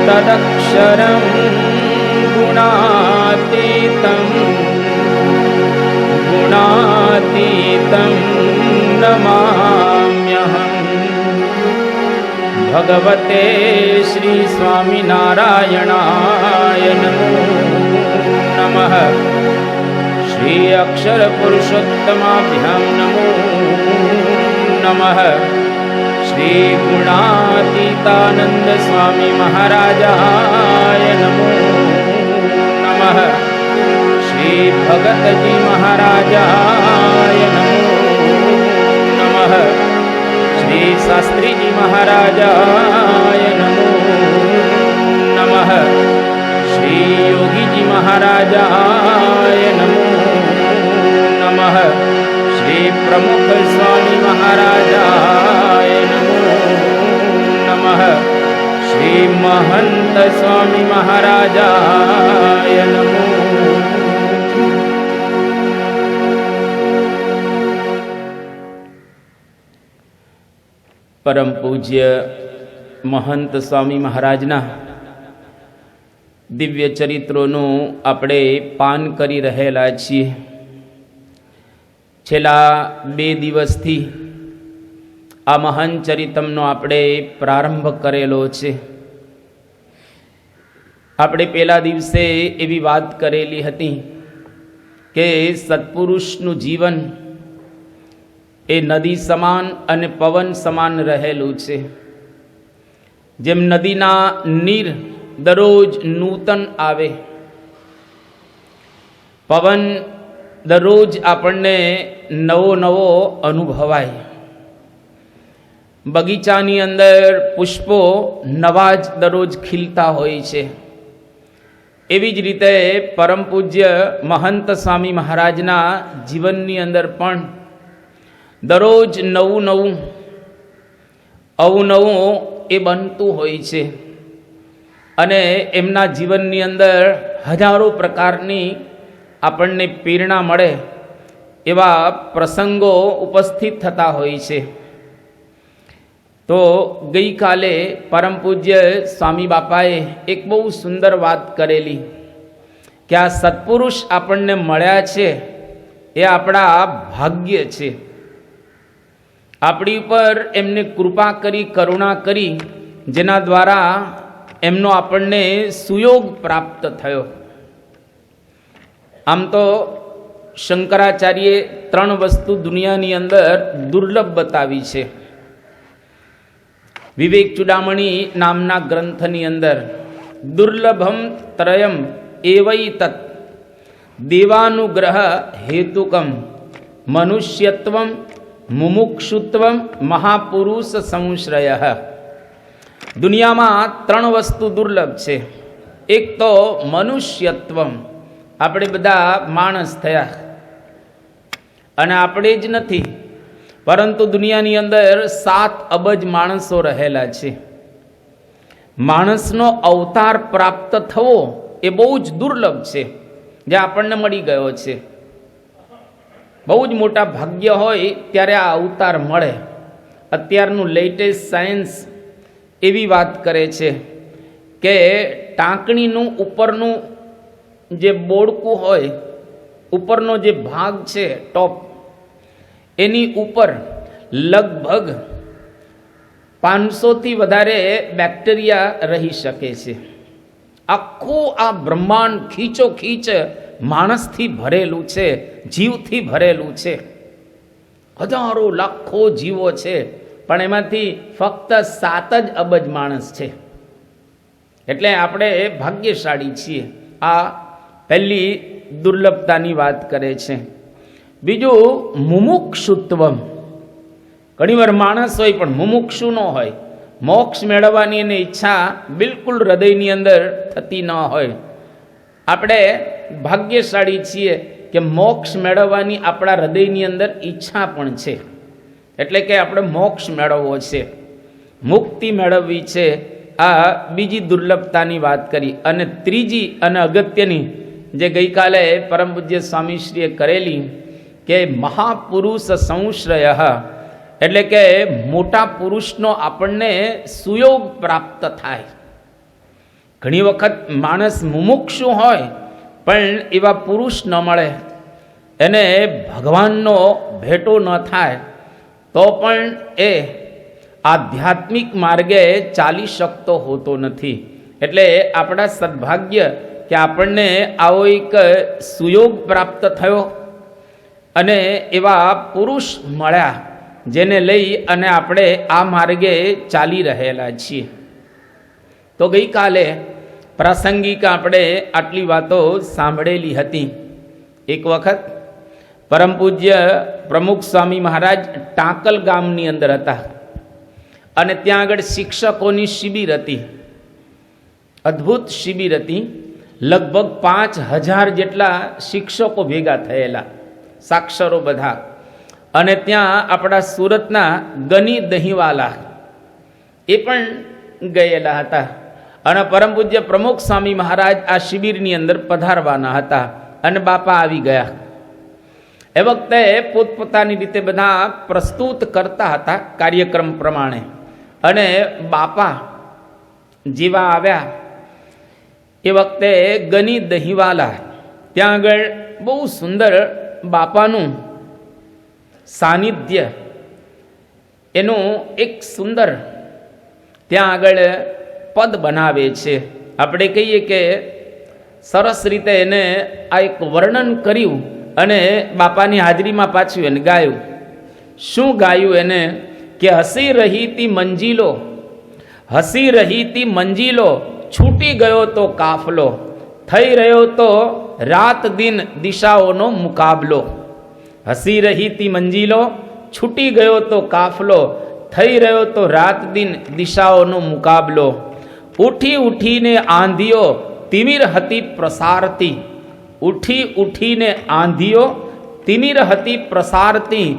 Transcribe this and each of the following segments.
तदक्षरं गुणातीतं नमाम्यहम्। भगवते श्री स्वामिनारायणाय नमो नमः। श्री अक्षर पुरुषोत्तमाभ्यां नमो नमः। श्री गुणातीतानंद स्वामी महाराजाय नमो नमः। श्री भगत जी महाराजाय नमो नमः। श्री शास्त्री जी महाराजाय नमो नमः। श्री योगी जी महाराजाय नमो नमः। श्री प्रमुख स्वामी महाराजाय नमो नमः। श्री महंत स्वामी महाराजाय नमो। परम पूज्य महंत स्वामी महाराजना दिव्य चरित्रों આપણે પાન કરી રહેલા છીએ। છેલ્લા 2 દિવસથી આ મહાન ચરિતમનો આપણે પ્રારંભ કરેલો છે। આપણે પહેલા દિવસે એવી વાત કરેલી હતી કે સત્પુરુષનું જીવન એ નદી સમાન અને પવન સમાન રહેલું છે। જેમ નદીના નીર દરરોજ નૂતન આવે, પવન દરરોજ આપણને નવો નવો અનુભવાય, બગીચાની અંદર પુષ્પો નવા જ દરરોજ ખીલતા હોય છે। એવી જ રીતે પરમ પૂજ્ય મહંત સ્વામી મહારાજના જીવનની અંદર પણ દરરોજ નવું નવું અવનવું એ બનતું હોય છે અને એમના જીવનની અંદર હજારો પ્રકારની આપણને પ્રેરણા મળે એવા પ્રસંગો ઉપસ્થિત થતા હોય છે। તો ગઈકાલે પરમ પૂજ્ય સ્વામી બાપાએ એક બહુ સુંદર વાત કરેલી કે આ સત્પુરુષ આપણને મળ્યા છે એ આપણા ભાગ્ય છે. આપણી ઉપર એમને કૃપા કરી, કરુણા કરી, જેના દ્વારા એમનો આપણને સુયોગ પ્રાપ્ત થયો. આમ તો શંકરાચાર્યે 3 વસ્તુ દુનિયાની અંદર દુર્લભ બતાવી છે. વિવેક ચૂડામણી નામના ગ્રંથની અંદર દુર્લભમ ત્રયમ એવૈતત દેવાનુગ્રહ હેતુકમ મનુષ્યત્વમ મુમુક્ષુત્વમ મહાપુરુષ સંશ્રય. દુનિયામાં 3 વસ્તુ દુર્લભ છે. એક તો મનુષ્યત્વમ, આપણે બધા માણસ થયા અને આપણે જ નથી, પરંતુ દુનિયાની અંદર 7 અબજ માણસો રહેલા છે. માણસનો અવતાર પ્રાપ્ત થવો એ બહુ જ દુર્લભ છે, જે આપણને મળી ગયો છે. બહુ જ મોટા ભાગ્ય હોય ત્યારે આ અવતાર મળે. અત્યારનું લેટેસ્ટ સાયન્સ એવી વાત કરે છે કે ટાંકણીનું ઉપરનું જે બોડકું હોય, ઉપરનો જે ભાગ છે ટોપ, એની ઉપર લગભગ 500થી વધારે બેક્ટેરિયા રહી શકે છે. આખું આ બ્રહ્માંડ ખીચો ખીચ માણસથી ભરેલું છે, જીવથી ભરેલું છે. હજારો લાખો જીવો છે, પણ એમાંથી ફક્ત 7 જ અબજ માણસ છે. એટલે આપણે ભાગ્યશાળી છીએ. આ પહેલી દુર્લભતાની વાત કરે છે. બીજું મુમુક્ષુત્વમ. ઘણીવાર માણસ હોય પણ મુમુક્ષુ ન હોય, મોક્ષ મેળવવાની એની ઈચ્છા બિલકુલ હૃદયની અંદર થતી ન હોય. આપણે ભાગ્યશાળી છીએ કે મોક્ષ મેળવવાની આપણા હૃદયની અંદર ઈચ્છા પણ છે. એટલે કે આપણે મોક્ષ મેળવવો છે, મુક્તિ મેળવવી છે. આ બીજી દુર્લભતાની વાત કરી. અને ત્રીજી અને અગત્યની જે ગઈકાલે પરમ પૂજ્ય સ્વામીશ્રીએ કરેલી કે મહાપુરુષ સંશ્રય, એટલે કે મોટા પુરુષનો આપણને સુયોગ પ્રાપ્ત થાય. ઘણી વખત માણસ મુમુક્ષુ હોય પણ એવા પુરુષ ન મળે, એને ભગવાનનો ભેટો ન થાય, તો પણ એ આધ્યાત્મિક માર્ગે ચાલી શકતો હોતો નથી. એટલે આપણા સદભાગ્ય કે આપણને આવો એક સુયોગ પ્રાપ્ત થયો અને એવા પુરુષ મળ્યા, જેને લઈ અને આપણે આ માર્ગે ચાલી રહેલા છીએ. તો ગઈકાલે પ્રાસંગિક આપણે આટલી વાતો સાંભળેલી હતી. એક વખત પરમ પૂજ્ય પ્રમુખ સ્વામી મહારાજ ટાંકલ ગામની અંદર હતા અને ત્યાં આગળ શિક્ષકોની શિબિર હતી. અદ્ભુત શિબિર હતી. લગભગ 5000 જેટલા શિક્ષકો ભેગા થયેલા, સાક્ષરો બધા. અને ત્યાં આપણા સુરતના ગની દહીંવાલા એ પણ ગયેલા હતા. અને પરમ પૂજ્ય પ્રમુખ સ્વામી મહારાજ આ શિબિરની અંદર પધારવાના હતા અને બાપા આવી ગયા. એ વખતે પોતપોતાની રીતે બધા પ્રસ્તુત કરતા હતા કાર્યક્રમ પ્રમાણે. અને બાપા જેવા આવ્યા એ વખતે ગની દહીંવાલા ત્યાં આગળ બહુ સુંદર બાપાનું સાનિધ્ય, એનું એક સુંદર ત્યાં આગળ પદ બનાવે છે. આપણે કહીએ કે સરસ રીતે એને આ એક વર્ણન કર્યું અને બાપાની હાજરીમાં પાછું એને ગાયું. શું ગાયું એને? કે હસી રહીતી મંજીલો, હસી રહીતી મંજીલો, છૂટી ગયો તો કાફલો, થઈ રહ્યો તો રાત દિન દિશાઓનો મુકાબલો. હસી રહીતી મંજીલો, છૂટી ગયો તો કાફલો, થઈ રહ્યો તો રાત દિન દિશાઓનો મુકાબલો. ઉઠી ઉઠીને આંધીઓ તિમિર હતી પ્રસારતી, ઉઠી ઉઠીને આંધીઓ તિમિર હતી પ્રસારતી,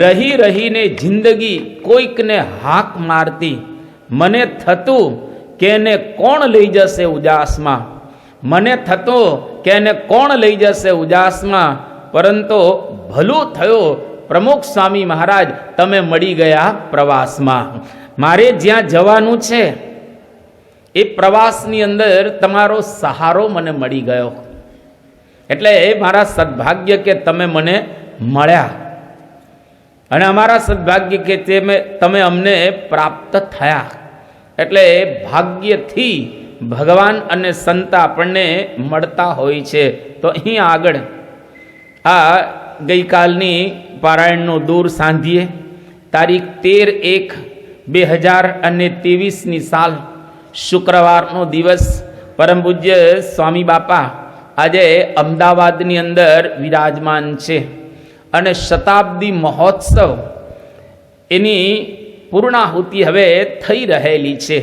રહી રહીને જિંદગી કોઈકને હાક મારતી. મને થતું કે એને કોણ લઈ જશે ઉજાસમાં, મને થતું કે એને કોણ લઈ જશે ઉજાસમાં, પરંતુ ભલું થયું પ્રમુખ સ્વામી મહારાજ તમે મળી ગયા પ્રવાસમાં. મારે જ્યાં જવાનું છે એ પ્રવાસની અંદર તમારો સહારો મને મળી ગયો, એટલે એ મારા સદભાગ્ય કે તમે મને મળ્યા, અને અમારા સદભાગ્ય કે તમે અમને પ્રાપ્ત થયા. એટલે ભાગ્યથી ભગવાન અને સંત આપણને મળતા હોય છે. તો અહીં આગળ આ ગઈકાલની પારાયણનો દૂર સાંધીએ તારીખ 13/1/2023 સાલ શુક્રવારનો દિવસ. પરમ પૂજ્ય સ્વામી બાપા આજે અમદાવાદની અંદર વિરાજમાન છે, અને શતાબ્દી મહોત્સવ એની પૂર્ણાહુતિ હવે થઈ રહેલી છે.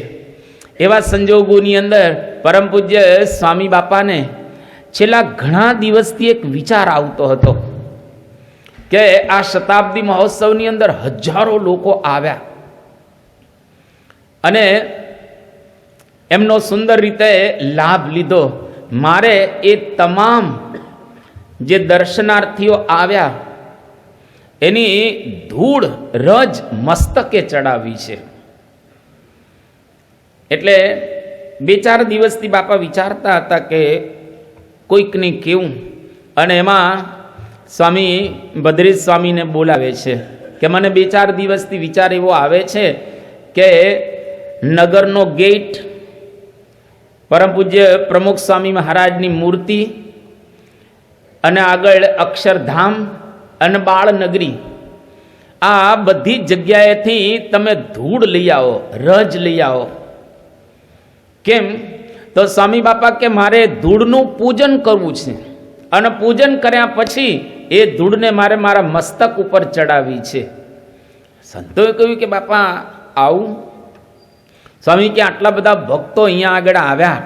એવા સંજોગોની અંદર પરમ પૂજ્ય સ્વામી બાપાને છેલ્લા ઘણા દિવસથી એક વિચાર આવતો હતો કે આ શતાબ્દી મહોત્સવની અંદર હજારો લોકો આવ્યા અને એમનો સુંદર રીતે લાભ લીધો. મારે એ તમામ જે દર્શનાર્થીઓ આવ્યા એની ધૂળ રજ મસ્તકે ચડાવી છે. એટલે 2-4 દિવસથી બાપા વિચારતા હતા કે કોઈકને કેવું, અને એમાં સ્વામી ભદ્રેશ સ્વામીને બોલાવે છે કે મને 2-4 દિવસથી વિચાર એવો આવે છે કે નગરનો ગેટ, પરમ પૂજ્ય પ્રમુખ સ્વામી મહારાજની મૂર્તિ, અને આગળ અક્ષરધામ અને બાળનગરી, આ બધી જગ્યાએથી તમે ધૂળ લઈ આવો, રજ લઈ આવો. કેમ? તો સ્વામી બાપા કે મારે ધૂળનું પૂજન કરવું છે, અને પૂજન કર્યા પછી એ ધૂળને મારે મારા મસ્તક ઉપર ચડાવી છે. સંતોએ કહ્યું કે બાપા આવું? સ્વામી કે આટલા બધા ભક્તો અહીંયા આગળ આવ્યા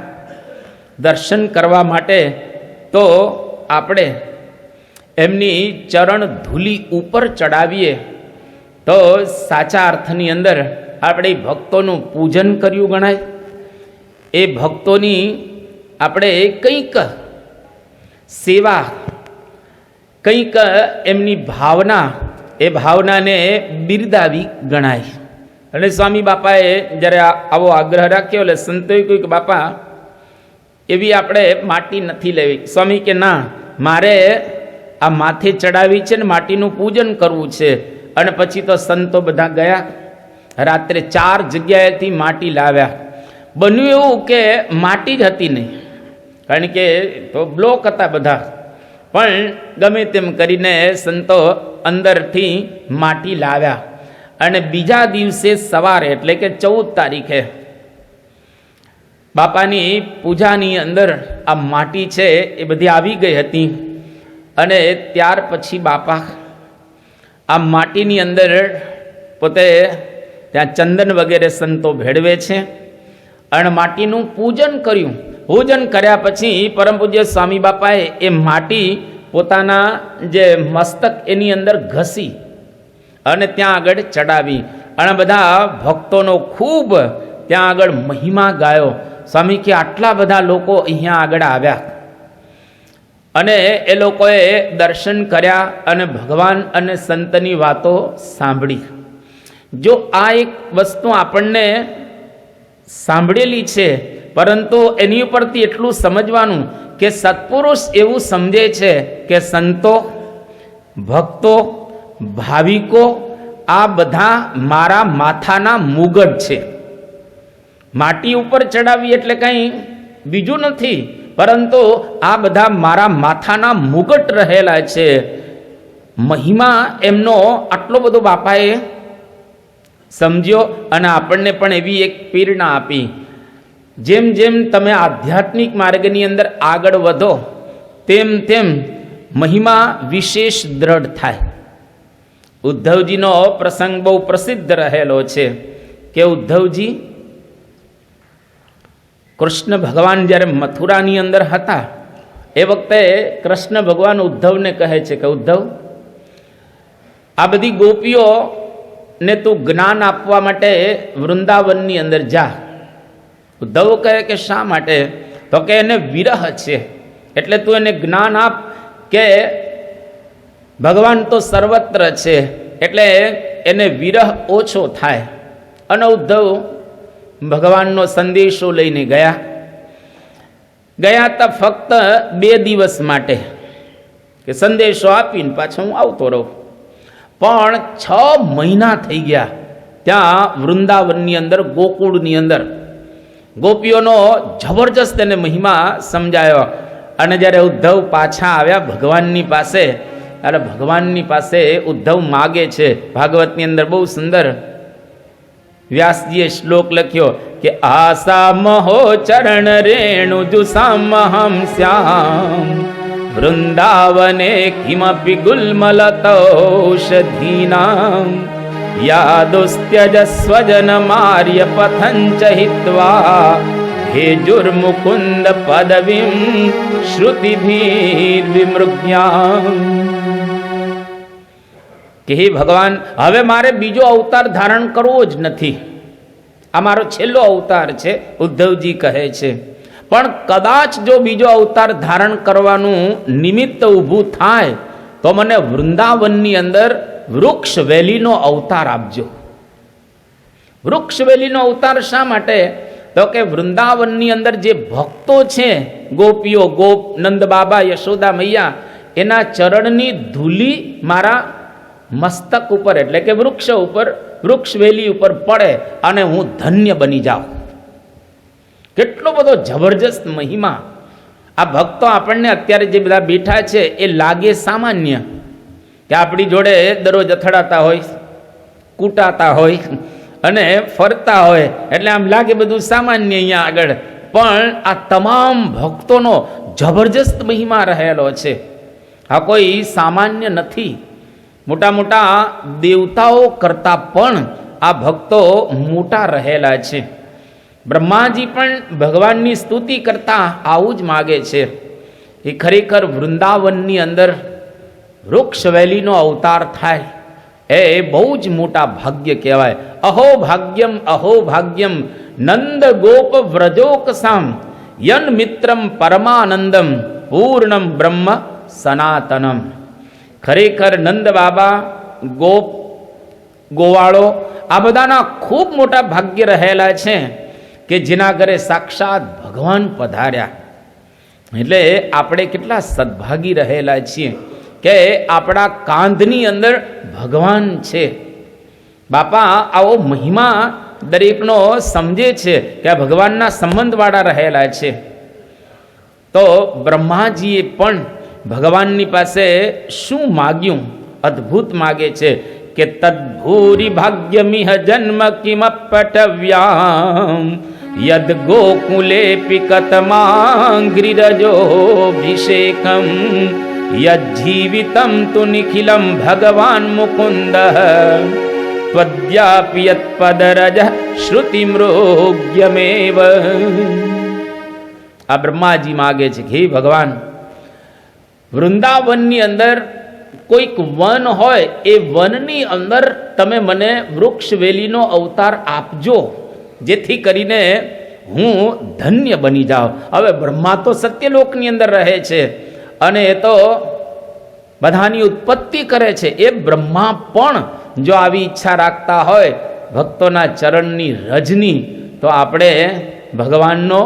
દર્શન કરવા માટે, તો આપણે એમની ચરણ ધૂલી ઉપર ચડાવીએ તો સાચા અર્થની અંદર આપણે ભક્તોનું પૂજન કર્યું ગણાય. એ ભક્તોની આપણે કંઈક સેવા, કંઈક એમની ભાવના, એ ભાવનાને બિરદાવી ગણાય. અને સ્વામી બાપાએ જ્યારે આવો આગ્રહ રાખ્યો એટલે સંતોએ કહ્યું કે બાપા એવી આપણે માટી નથી લેવી. સ્વામી કે ના, મારે આ માથે ચડાવી છે ને માટીનું પૂજન કરવું છે. અને પછી તો સંતો બધા ગયા, રાત્રે 4 જગ્યાએથી માટી લાવ્યા. બન્યું એવું કે માટી જ હતી નહીં, કારણ કે તો બ્લોક હતા બધા, પણ ગમે તેમ કરીને સંતો અંદરથી માટી લાવ્યા. અને બીજા દિવસે સવારે એટલે કે 14 તારીખે બાપાની પૂજાની અંદર આ માટી છે એ બધી આવી ગઈ હતી. અને ત્યાર પછી બાપા આ માટીની અંદર પોતે ત્યાં ચંદન વગેરે સંતો ભેળવે છે, અને માટીનું પૂજન કર્યું. પૂજન કર્યા પછી પરમ પૂજ્ય સ્વામી બાપાએ એ માટી પોતાના જે મસ્તક એની અંદર ઘસી અને ત્યાં આગળ ચડાવી, અને બધા ભક્તોનો ખૂબ ત્યાં આગળ મહિમા ગાયો. સ્વામી કે આટલા બધા લોકો અહીંયા આગળ આવ્યા અને એ લોકોએ દર્શન કર્યા અને ભગવાન અને સંતની વાતો સાંભળી. જો આ એક વસ્તુ આપણને સાંભળેલી છે, પરંતુ એની ઉપરથી એટલું સમજવાનું કે સત્પુરુષ એવું સમજે છે કે સંતો, ભક્તો, ભાવિકો આ બધા મારા માથાના મુગટ છે. માટી ઉપર ચડાવી એટલે કંઈ બીજું નથી, પરંતુ આ બધા મારા માથાના મુગટ રહેલા છે. મહિમા એમનો આટલો બધો બાપાએ સમજ્યો, અને આપણને પણ એવી એક પ્રેરણા આપી. જેમ જેમ તમે આધ્યાત્મિક માર્ગની અંદર આગળ વધો તેમ તેમ મહિમા વિશેષ દ્રઢ થાય. ઉદ્ધવજીનો પ્રસંગ બહુ પ્રસિદ્ધ રહેલો છે કે ઉદ્ધવજી, કૃષ્ણ ભગવાન જ્યારે મથુરાની અંદર હતા એ વખતે કૃષ્ણ ભગવાન ઉદ્ધવને કહે છે કે ઉદ્ધવ, આ બધી ગોપીઓને તું જ્ઞાન આપવા માટે વૃંદાવનની અંદર જા. ઉદ્ધવ કહે કે શા માટે? તો કે એને વિરહ છે, એટલે તું એને જ્ઞાન આપ કે ભગવાન તો સર્વત્ર છે, એટલે એને વિરહ ઓછો થાય. અને ઉદ્ધવ ભગવાનનો સંદેશો લઈને ગયા તો ફક્ત 2 દિવસ માટે કે સંદેશો આપીને પાછો હું આવતો રહું. પણ 6 મહિના થઈ ગયા ત્યાં વૃંદાવનની અંદર, ગોકુળની અંદર. ગોપીઓનો જબરજસ્ત એને મહિમા સમજાયો. અને જ્યારે ઉદ્ધવ પાછા આવ્યા ભગવાનની પાસે, ત્યારે ભગવાનની પાસે ઉદ્ધવ માગે છે. ભાગવતની અંદર બહુ સુંદર વ્યાસજીએ શ્લોક લખ્યો કે આસા મહો ચરણ રેણુ જુસામહમ શ્યામ વૃંદાવને કિમપી ગુલ્મલતૌષધીનામ યાદુસ્ત્યજસ્વજન માર્ય પથંચ હિત્વા હેજુર્મુકુંદ પદવીમ શ્રુતિભીર્વિમૃગ્યામ. કે હે ભગવાન, હવે મારે બીજો અવતાર ધારણ કરવો જ નથી. આ મારો છેલ્લો અવતાર છે, ઉદ્ધવજી કહે છે. પણ કદાચ જો બીજો અવતાર ધારણ કરવાનું નિમિત્ત ઊભું થાય તો મને વૃંદાવનની અંદર વૃક્ષવેલીનો અવતાર આપજો. વૃક્ષવેલીનો અવતાર શા માટે? તો કે વૃંદાવનની અંદર જે ભક્તો છે, ગોપીઓ, ગોપ, નંદ બાબા, યશોદા મૈયા, એના ચરણની ધૂલી મારા મસ્તક ઉપર એટલે કે વૃક્ષ ઉપર, વૃક્ષવેલી ઉપર પડે અને હું ધન્ય બની જાઉં. કેટલો બધો જબરજસ્ત મહિમા! આ ભક્તો આપણને અત્યારે જે બધા બેઠા છે એ લાગે સામાન્ય, કે આપણી જોડે દરરોજ અથડાતા હોય, કૂટાતા હોય અને ફરતા હોય એટલે આમ લાગે બધું સામાન્ય અહીંયા આગળ. પણ આ તમામ ભક્તોનો જબરજસ્ત મહિમા રહેલો છે. આ કોઈ સામાન્ય નથી. મોટા મોટા દેવતાઓ કરતાં પણ આ ભક્તો મોટા રહેલા છે. બ્રહ્માજી પણ ભગવાનની સ્તુતિ કરતા આવું જ માગે છે. એ ખરેખર વૃંદાવનની અંદર વૃક્ષવેલીનો અવતાર થાય એ બહુ જ મોટા ભાગ્ય કહેવાય. અહો ભાગ્યમ નંદ ગોપ વ્રજોકસામ યન મિત્રમ પરમાનંદમ પૂર્ણમ બ્રહ્મ સનાતનમ. ખરેખર નંદ બાબા, ગોપ, ગોવાળો આ બધાના ખૂબ મોટા ભાગ્ય રહેલા છે કે જેના ઘરે સાક્ષાત ભગવાન પધાર્યા. એટલે આપણે કેટલા સદભાગી રહેલા છીએ કે આપણા કાંધની અંદર ભગવાન છે. બાપા આવો મહિમા દરેકનો સમજે છે કે આ ભગવાનના સંબંધવાળા રહેલા છે. તો બ્રહ્માજીએ પણ ભગવાનની પાસે શું માગ્યું? અદ્ભુત માગે છે કે તદ્ભૂરી ભાગ્યમિહ જન્મ કિમપટવ્યામ યદ ગોકુલે પિકતમાંગ્રિરજોભિષેકમ યજ્જીવિતમ તુ નિખિલમ ભગવાન મુકુંદ ત્વદ્યાપિ યત્પદરજ શ્રુતિમૃગ્યમેવ. આ બ્રહ્માજી માગે છે કે હે ભગવાન, વૃંદાવનની અંદર કોઈક વન હોય, એ વનની અંદર તમે મને વૃક્ષવેલીનો અવતાર આપજો, જેથી કરીને હું ધન્ય બની જાઉં. હવે બ્રહ્મા તો સત્યલોકની અંદર રહે છે અને એ તો બધાની ઉત્પત્તિ કરે છે. એ બ્રહ્મા પણ જો આવી ઈચ્છા રાખતા હોય ભક્તોના ચરણની રજની, તો આપણે ભગવાનનો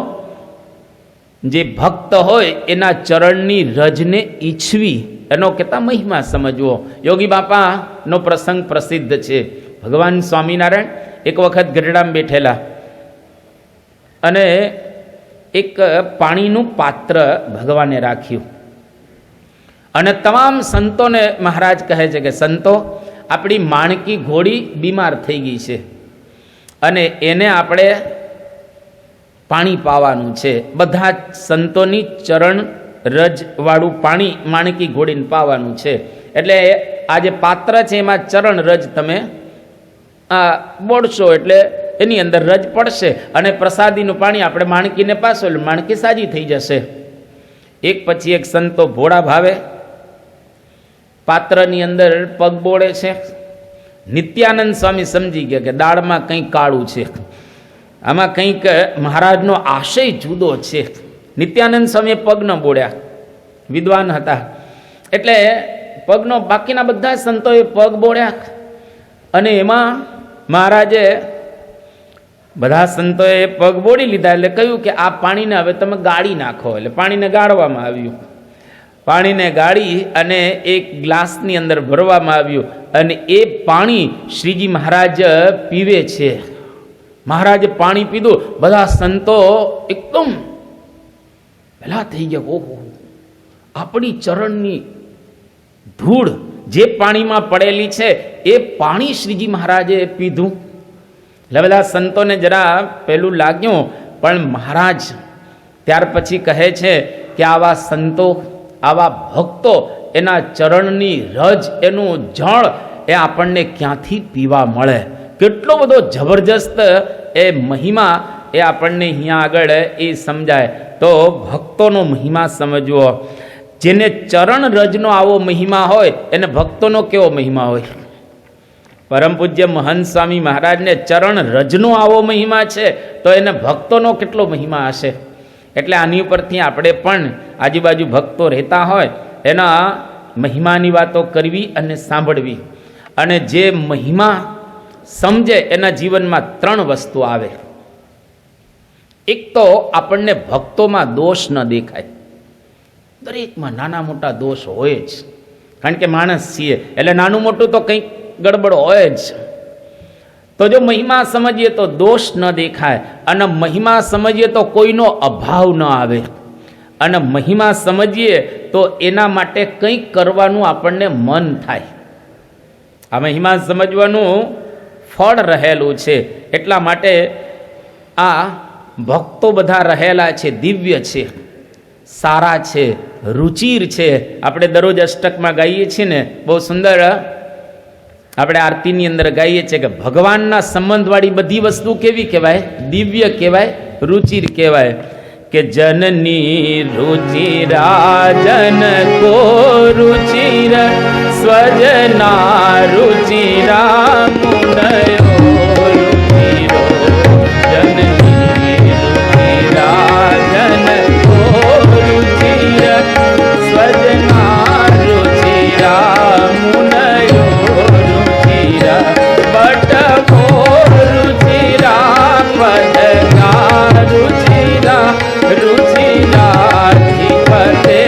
જે ભક્ત હોય એના ચરણની રજને ઈચ્છવી, એનો કેટલા મહિમા સમજવો. યોગી બાપાનો પ્રસંગ પ્રસિદ્ધ છે. ભગવાન સ્વામિનારાયણ એક વખત ગઢડામાં બેઠેલા અને એક પાણીનું પાત્ર ભગવાને રાખ્યું અને તમામ સંતોને મહારાજ કહે છે કે સંતો, આપણી માણકી ઘોડી બીમાર થઈ ગઈ છે અને એને આપણે પાણી પાવાનું છે. બધા જ સંતોની ચરણ રજવાળું પાણી માણકી ઘોડીને પાવાનું છે. એટલે આ જે પાત્ર છે એમાં ચરણ રજ તમે બોળશો એટલે એની અંદર રજ પડશે અને પ્રસાદીનું પાણી આપણે માણકીને પાસો એટલે માણકી સાજી થઈ જશે. એક પછી એક સંતો ભોળા ભાવે પાત્રની અંદર પગ બોળે છે. નિત્યાનંદ સ્વામી સમજી ગયા કે દાળમાં કંઈક કાળું છે, આમાં કંઈક મહારાજનો આશય જુદો છે. નિત્યાનંદ સ્વામીએ પગ ન બોળ્યા, વિદ્વાન હતા એટલે પગનો, બાકીના બધા સંતોએ પગ બોળ્યા અને એમાં મહારાજે બધા સંતોએ પગ બોળી લીધા એટલે કહ્યું કે આ પાણીને હવે તમે ગાળી નાખો. એટલે પાણીને ગાળવામાં આવ્યું. પાણીને ગાળી અને એક ગ્લાસની અંદર ભરવામાં આવ્યું અને એ પાણી શ્રીજી મહારાજ પીવે છે. મહારાજે પાણી પીધું, બધા સંતો એકદમ પહેલા થઈ ગયા. ઓહો, આપણી ચરણની ધૂળ જે પાણીમાં પડેલી છે એ પાણી શ્રીજી મહારાજે પીધું. એટલે બધા સંતોને જરા પેલું લાગ્યું, પણ મહારાજ ત્યાર પછી કહે છે કે આવા સંતો, આવા ભક્તો, એના ચરણની રજ, એનું જળ એ આપણને ક્યાંથી પીવા મળે. કેટલો બધો જબરજસ્ત એ મહિમા એ આપણને અહીંયા આગળ એ સમજાય. તો ભક્તોનો મહિમા સમજવો. જેને ચરણ રજનો આવો મહિમા હોય એને ભક્તોનો કેવો મહિમા હોય. પરમ પૂજ્ય મહંત સ્વામી મહારાજને ચરણ રજનો આવો મહિમા છે તો એને ભક્તોનો કેટલો મહિમા હશે. એટલે આની ઉપરથી આપણે પણ આજુબાજુ ભક્તો રહેતા હોય એના મહિમાની વાતો કરવી અને સાંભળવી. અને જે મહિમા સમજે એના જીવનમાં 3 વસ્તુ આવે. એક તો આપણને ભક્તોમાં દોષ ન દેખાય. દરેકમાં નાના મોટા દોષ હોય જ, કારણ કે માણસ છીએ એટલે નાનું મોટું તો કંઈક ગડબડ હોય જ. તો જો મહિમા સમજીએ તો દોષ ન દેખાય, અને મહિમા સમજીએ તો કોઈનો અભાવ ન આવે, અને મહિમા સમજીએ તો એના માટે કંઈક કરવાનું આપણને મન થાય. આ મહિમા સમજવાનું ફળ રહેલું છે. એટલા માટે આ ભક્તો બધા રહેલા છે, દિવ્ય છે, સારા છે, રુચિર છે. આપણે દરરોજ અષ્ટકમાં ગાઈએ છીએ ને, બહુ સુંદર આપણે આરતીની અંદર ગાઈએ છીએ કે ભગવાનના સંબંધવાળી બધી વસ્તુ કેવી કહેવાય? દિવ્ય કહેવાય, રુચિર કહેવાય. કે જનની રુચિરા જન કો રુચિર સ્વજના રુચિરા મુનયો રુચિરો જનની રુચિરા જન કો રુચિર સ્વજના રુચિરા મુનયો રુચિરા બટકો રુચિરા પદગા રુચિરા રુચિરાધિપતે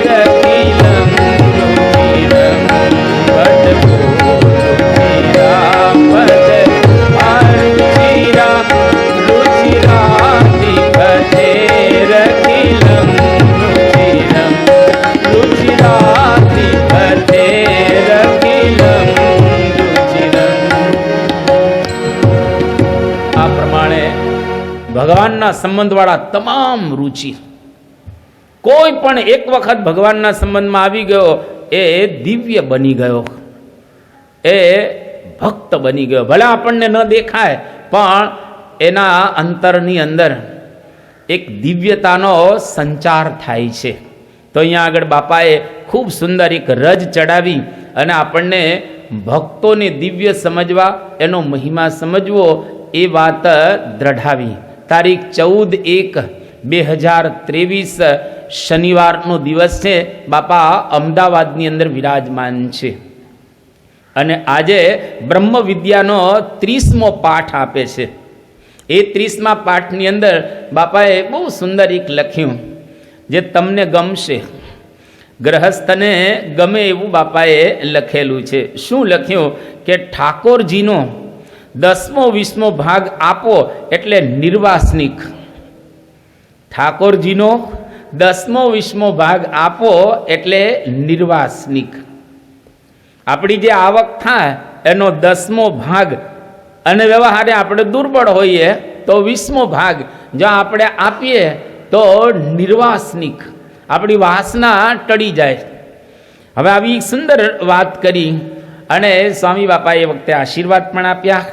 રખિલં રુચિરં બટકો રુચિરા પદગા રુચિરા રુચિરાધિપતે રખિલં રુચિરં રુચિરાધિપતે રખિલં રુચિરં. આ પ્રમાણે ભગવાનના સંબંધવાળા તમામ રુચિ, કોઈ પણ એક વખત ભગવાનના સંબંધમાં આવી ગયો એ દિવ્ય બની ગયો, એ ભક્ત બની ગયો. ભલે આપણને ન દેખાય પણ એના અંતરની અંદર એક દિવ્યતાનો સંચાર થાય છે. તો અહીંયા આગળ બાપાએ ખૂબ સુંદર એક રજ ચડાવી અને આપણને ભક્તોને દિવ્ય સમજવા, એનો મહિમા સમજવો એ વાત દ્રઢાવી. તારીખ 14/1/2023 શનિવારનો દિવસ છે. બાપા અમદાવાદની અંદર વિરાજમાન છે અને આજે બ્રહ્મ વિદ્યાનો 30મો પાઠ આપે છે. એ 30મા પાઠની અંદર બાપાએ બહુ સુંદર એક લખ્યું જે તમને ગમશે, ગ્રહસ્થને ગમે એવું બાપાએ લખેલું છે. શું લખ્યું કે ઠાકોરજીનો 10મો 20મો ભાગ આપો એટલે નિર્વાસનિક. ઠાકોરજીનો 10મો 20મો ભાગ આપો એટલે નિર્વાસનિક. આપણી જે આવક થાય એનો 10મો ભાગ, અને વ્યવહારે આપણે દુર્બળ હોઈએ તો 20મો ભાગ જો આપણે આપીએ તો નિર્વાસનિક, આપણી વાસના ટળી જાય. હવે આવી સુંદર વાત કરી અને સ્વામી બાપાએ એ વખતે આશીર્વાદ પણ આપ્યા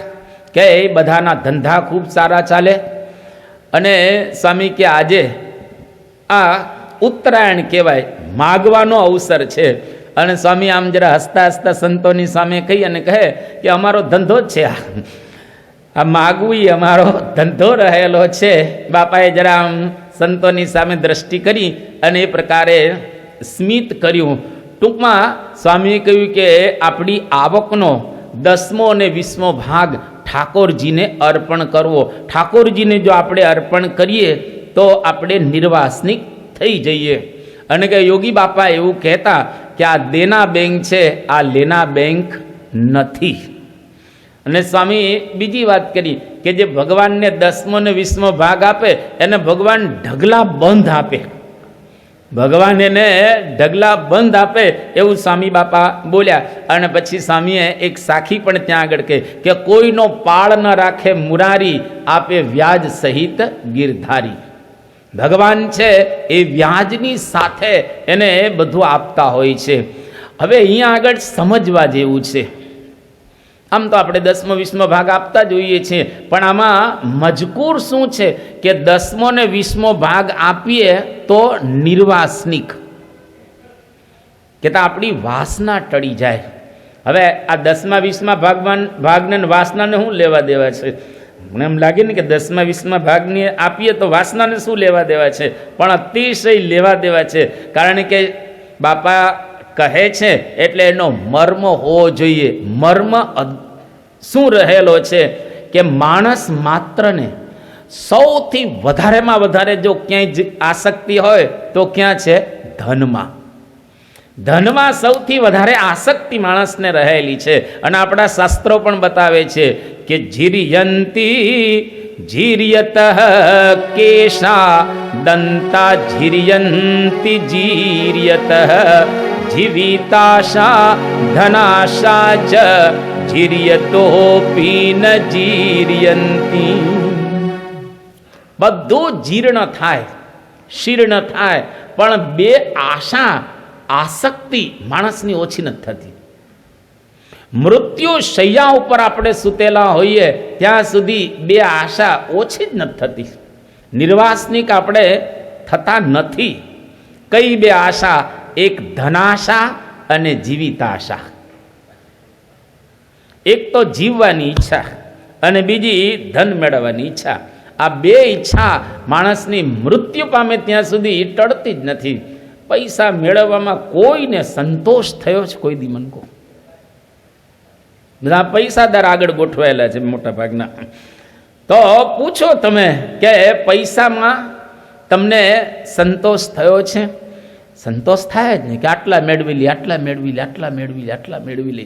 કે બધાના ધંધા ખૂબ સારા ચાલે. અને સ્વામી કે આજે આ ઉત્તરાયણ કહેવાય, માગવાનો અવસર છે. અને સ્વામી આમ જરા હસતા હસતા સંતોની સામે કહી અને કહે કે અમારો ધંધો જ છે, આ માગવું અમારો ધંધો રહેલો છે. બાપાએ જરા આમ સંતોની સામે દ્રષ્ટિ કરી અને એ પ્રકારે સ્મિત કર્યું. ટૂંકમાં સ્વામીએ કહ્યું કે આપણી આવકનો 10મો અને 20મો ભાગ ઠાકોરજીને અર્પણ કરવો. ઠાકોરજીને જો આપણે અર્પણ કરીએ તો આપણે નિર્વાસનિક થઈ જઈએ. અને કે યોગી બાપા એવું કહેતા કે આ દેના બેંક છે, આ લેના બેંક નથી. અને સ્વામી બીજી વાત કરી કે જે ભગવાનને 10મો ને 20મો ભાગ આપે એને ભગવાન ઢગલા બંધ આપે. ભગવાન એને ઢગલા બંધ આપે એવું સ્વામી બાપા બોલ્યા. અને પછી સ્વામીએ એક સાખી પણ ત્યાં આગળ કહે કે કોઈનો પાળ ન રાખે મુરારી, આપે વ્યાજ સહિત ગિરધારી. ભગવાન છે એ વ્યાજની સાથે એને બધું આપતા હોય છે. હવે અહીંયા આગળ સમજવા જેવું છે. આમ તો આપણે 10મો 20મો ભાગ આપતા જોઈએ છીએ, પણ આમાં મજકૂર શું છે કે 10મો ને 20મો ભાગ આપીએ તો નિર્વાસનિક, કે આપણી વાસના ટળી જાય. હવે આ 10મા 20મા ભાગને વાસનાને શું લેવા દેવા છે? મને એમ લાગે ને કે 10મા 20મા ભાગને આપીએ તો વાસનાને શું લેવા દેવા છે? પણ અતિશય લેવા દેવા છે. કારણ કે બાપા કહે છે એટલે એનો મર્મ હોવો જોઈએ. મર્મ શું રહેલો છે કે માણસ માત્રને સૌથી વધારેમાં વધારે જો ક્યાંય આસક્તિ હોય તો ક્યાં છે? ધનમાં. ધનમાં સૌથી વધારે આસક્તિ માણસને રહેલી છે. અને આપણા શાસ્ત્રો પણ બતાવે છે કે જીરિયંતી જીર્યત કેશા દંતા જીર્યંતી જીર્યત જીવિતાશા ધનાશા ચ જીર્યતોપી ન જીર્યંતી. બધું જીર્ણ થાય, શીર્ણ થાય, પણ બે આશા, આસક્તિ માણસની ઓછી નથી થતી. મૃત્યુ શૈયા ઉપર આપણે સૂતેલા હોઈએ ત્યાં સુધી બે આશા ઓછી જ નથી થતી. નિર્વાસનિક આપણે થતા નથી. કઈ બે આશા? એક ધનાશા અને જીવિતાશા. એક તો જીવવાની ઈચ્છા અને બીજી ધન મેળવવાની ઈચ્છા. આ બે ઈચ્છા માણસની મૃત્યુ પામે ત્યાં સુધી ટળતી જ નથી. પૈસા મેળવવામાં કોઈને સંતોષ થયો છે કોઈ દી? મનકો બધા પૈસાદાર આગળ ગોઠવાયેલા છે મોટા ભાગના. તો પૂછો તમે કે પૈસામાં તમને સંતોષ થયો છે? સંતોષ થાય જ નહીં કે આટલા મેળવી લે, આટલા મેળવી લે, આટલા મેળવી લે, આટલા મેળવી લે.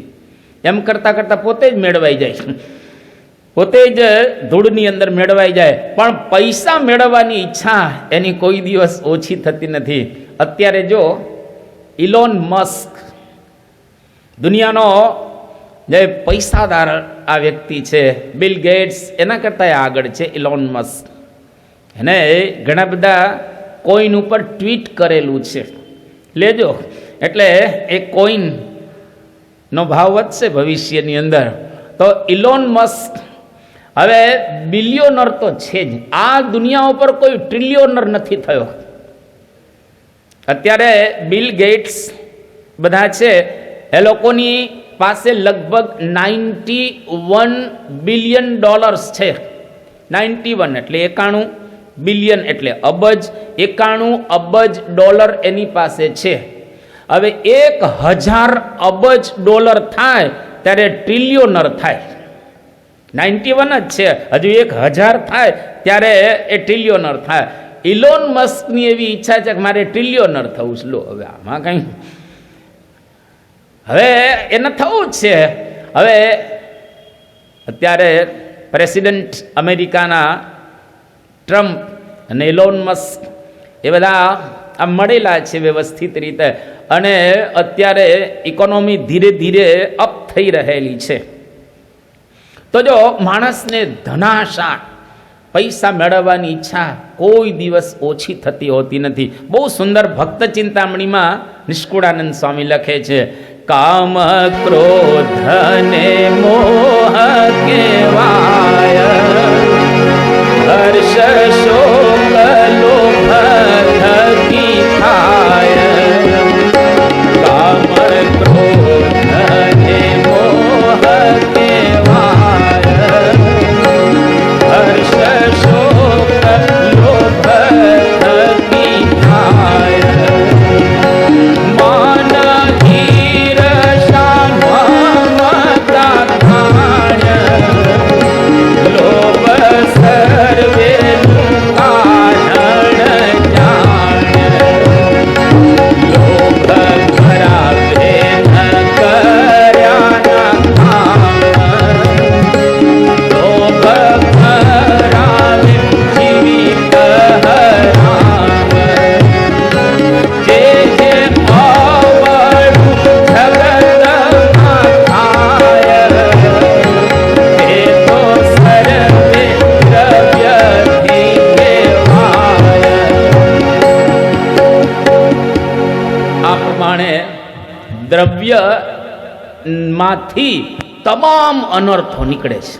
એમ કરતાં કરતાં પોતે જ મેળવાઈ જાય, પોતે જ ધૂળની અંદર મેળવાઈ જાય. પણ પૈસા મેળવવાની ઈચ્છા એની કોઈ દિવસ ઓછી થતી નથી. અત્યારે જો ઇલોન મસ્ક દુનિયાનો જે પૈસાદાર આ વ્યક્તિ છે, બિલ ગેટ્સ એના કરતાં આગળ છે ઇલોન મસ્ક. એને ઘણા બધા કોઈન ઉપર ટ્વીટ કરેલું છે, લેજો. એટલે એ કોઈનનો ભાવ વધશે ભવિષ્યની અંદર. તો ઇલોન મસ્ક હવે બિલિયોનર તો છે જ. આ દુનિયા ઉપર કોઈ ટ્રિલિયોનર નથી થયો. અત્યારે બિલ ગેટ્સ બધા છે એ લોકોની પાસે લગભગ $91 બિલિયન છે. 91 એટલે 91 બિલિયન એટલે અબજ, 91 અબજ ડોલર એની પાસે છે. હવે 1000 અબજ ડોલર થાય ત્યારે ટ્રિલિયોનર થાય. 91 જ છે, હજુ 1000 થાય ત્યારે એ ટ્રિલિયોનર થાય. ઇલોન મસ્કની એવી ઈચ્છા છે કે મારે ટ્રિલિયોનર થવું છે. લો હવે આમાં કંઈ હવે એને થવું જ છે. હવે અત્યારે પ્રેસિડેન્ટ અમેરિકાના ટ્રમ્પ અને ઇલોન મસ્ક એ બધા આ મળેલા છે વ્યવસ્થિત રીતે. અને અત્યારે ઇકોનોમી ધીરે ધીરે અપ થઈ રહેલી છે. તો જો માણસને ધનાશા, પૈસા મેળવવાની ઈચ્છા કોઈ દિવસ ઓછી થતી હોતી નથી. બહુ સુંદર ભક્ત ચિંતામણીમાં નિષ્કુળાનંદ સ્વામી લખે છે, કામ ક્રોધ ને મોહ કેવાય, હર્ષ શોક લોભ થકી થાય. કામ ક્રોધ ને મોહ કેવાય, હર્ષ શોક લોભ થકી થાય. માન ઈર્ષા મમતા થાય, દ્રવ્યમાંથી તમામ અનર્થો નીકળે છે.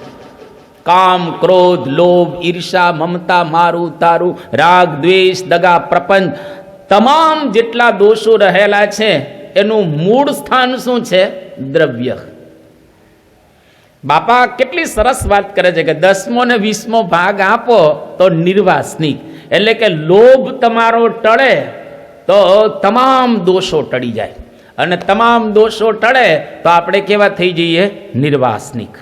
કામ, ક્રોધ, લોભ, ઈર્ષા, મમતા, મારું તારું, રાગ, દ્વેષ, દગા, પ્રપંચ, તમામ જેટલા દોષો રહેલા છે એનું મૂળ સ્થાન શું છે? દ્રવ્ય. બાપા કેટલી સરસ વાત કરે છે કે 10મો ને 20મો ભાગ આપો તો નિર્વાસનિક, એટલે કે લોભ તમારો ટળે તો તમામ દોષો ટળી જાય, અને તમામ દોષો ટળે તો આપણે કેવા થઈ જઈએ? નિર્વાસનિક.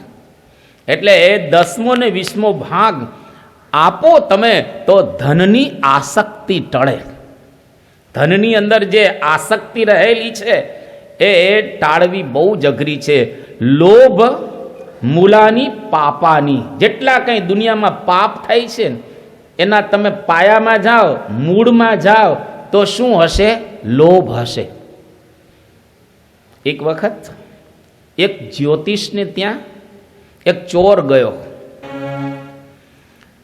એટલે 10મો ને 20મો ભાગ આપો તમે તો ધનની આસક્તિ ટળે. ધનની અંદર જે આસક્તિ રહેલી છે એ ટાળવી બહુ જ અઘરી છે. લોભ મૂલાની પાપાની, જેટલા કંઈ દુનિયામાં પાપ થાય છે એના તમે પાયામાં જાઓ, મૂળમાં જાઓ તો શું હશે? લોભ હશે. એક વખત એક જ્યોતિષને ત્યાં એક ચોર ગયો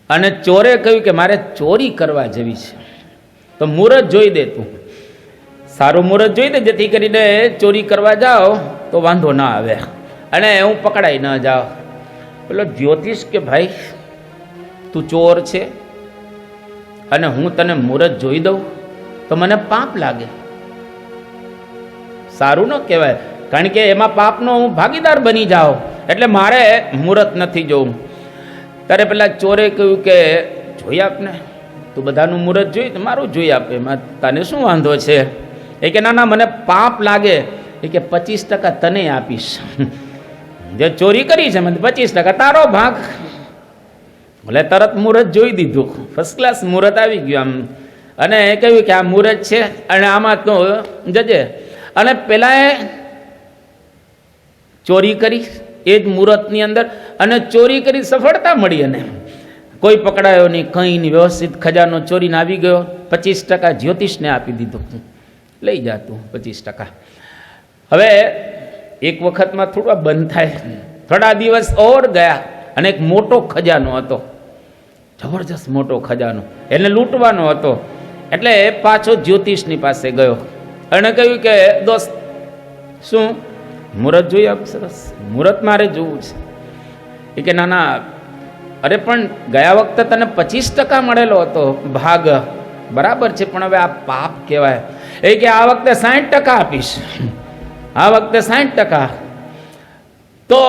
અને ચોરે કહ્યું કે મારે ચોરી કરવા જવી છે, તો મુહૂર્ત જોઈ દે, તું સારું મુહૂર્ત જોઈ દે, જેથી કરીને ચોરી કરવા જાઓ તો વાંધો ના આવે અને હું પકડાઈ ન જાઓ. પેલો જ્યોતિષ કે ભાઈ તું ચોર છે અને હું તને મુહૂર્ત જોઈ દઉં તો મને પાપ લાગે, સારું ન કહેવાય, કારણ કે એમાં પાપનો હું ભાગીદાર બની જાઉં, એટલે મારે મુહૂર્ત નથી જોવું. ત્યારે પેલા ચોરે કહ્યું કે જોઈ આપને, તું બધાનું મુહૂર્ત જોઈ તો મારું જોઈ આપે, એમાં તને શું વાંધો છે? એ કે ના ના મને પાપ લાગે, એ કે 25% તને આપીશ, જે ચોરી કરી છે મને 25% તારો ભાગ. ભલે તરત મુહૂર્ત જોઈ દીધું, ફર્સ્ટ ક્લાસ મુહૂર્ત આવી ગયું આમ, અને કહ્યું કે આ મુહૂર્ત છે અને આમાં તો જજે. અને પેલાએ ચોરી કરી એ જ મુહૂર્તની અંદર, અને ચોરી કરી સફળતા મળી, અને કોઈ પકડાયો નહીં, કંઈ નહીં, વ્યવસ્થિત ખજાનો ચોરીને આવી ગયો. 25% જ્યોતિષને આપી દીધું, લઈ જાતું 25%. હવે એક વખતમાં થોડું બંધ થાય, થોડા દિવસ ઓર ગયા અને એક મોટો ખજાનો હતો, જબરજસ્ત મોટો ખજાનો, એને લૂંટવાનો હતો. એટલે પાછો જ્યોતિષની પાસે ગયો અને કહ્યું કે દોસ્ત શું મુહૂર્ત જોઈ આપ? સરસ મુહૂર્ત મારે જોવું છે. એ કે ના ના, અરે પણ ગયા વખતે તને 25% મળેલો હતો ભાગ, બરાબર છે, પણ હવે આ પાપ કહેવાય. એ કે આ વખતે 60% આપીશ, આ વખતે 60%. તો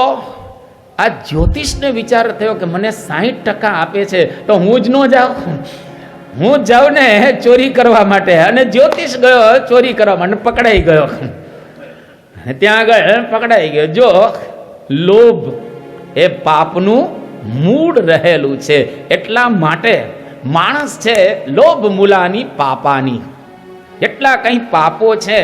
આ જ્યોતિષને વિચાર થયો કે મને 60% આપે છે તો હું જ ન જાઉં, હું જાઉં ને ચોરી કરવા માટે. અને જ્યોતિષ ગયો ચોરી કરવા માટે, પકડાઈ ગયો, ત્યાં આગળ પકડાઈ ગયો. જો લોભ એ પાપનું મૂળ રહેલું છે, એટલા માટે માણસ છે લોભ મૂલાની પાપાની. જેટલા કંઈ પાપો છે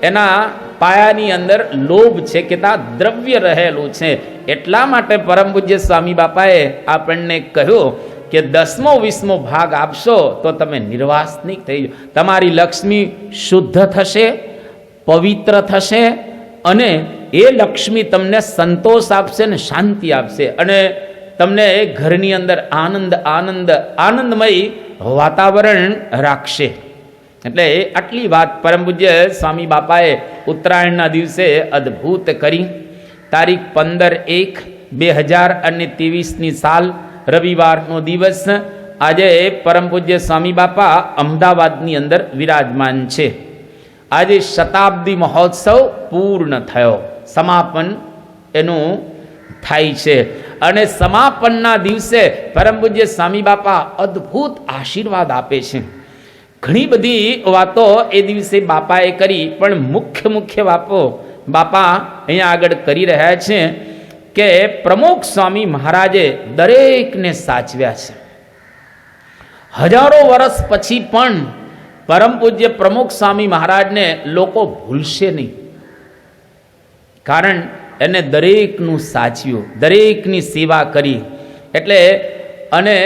એના પાયાની અંદર લોભ છે કે ત્યાં દ્રવ્ય રહેલું છે. એટલા માટે પરમ પૂજ્ય સ્વામી બાપાએ આપણને કહ્યું કે 10મો 20મો ભાગ આપશો તો તમે નિર્વાસનિક થઈ જાઓ, તમારી લક્ષ્મી શુદ્ધ થશે, પવિત્ર થશે, અને એ લક્ષ્મી તમને સંતોષ આપશે ને શાંતિ આપશે, અને તમને ઘરની અંદર આનંદ આનંદ આનંદમય વાતાવરણ રાખશે. એટલે આટલી વાત પરમ પૂજ્ય સ્વામી બાપાએ ઉત્તરાયણના દિવસે અદ્ભુત કરી. તારીખ 15/1/2023 સાલ, રવિવારનો દિવસ. આજે પરમ પૂજ્ય સ્વામી બાપા અમદાવાદની અંદર વિરાજમાન છે. આજે શતાબ્દી મહોત્સવ પૂર્ણ થયો, સમાપન એનું થાય છે. અને સમાપનના દિવસે પરમ પૂજ્ય સ્વામી બાપા અદ્ભુત આશીર્વાદ આપે છે. ઘણી બધી વાતો એ દિવસે બાપાએ કરી, પણ મુખ્ય વાતો બાપા અહીંયા આગળ કરી રહ્યા છે કે પ્રમુખ સ્વામી મહારાજે દરેકને સાચવ્યા છે. હજારો વર્ષ પછી પણ પરમ પૂજ્ય પ્રમુખ સ્વામી મહારાજને લોકો ભૂલશે નહીં, કારણ એને દરેકનું સાચવ્યું, દરેકની સેવા કરી. એટલે અને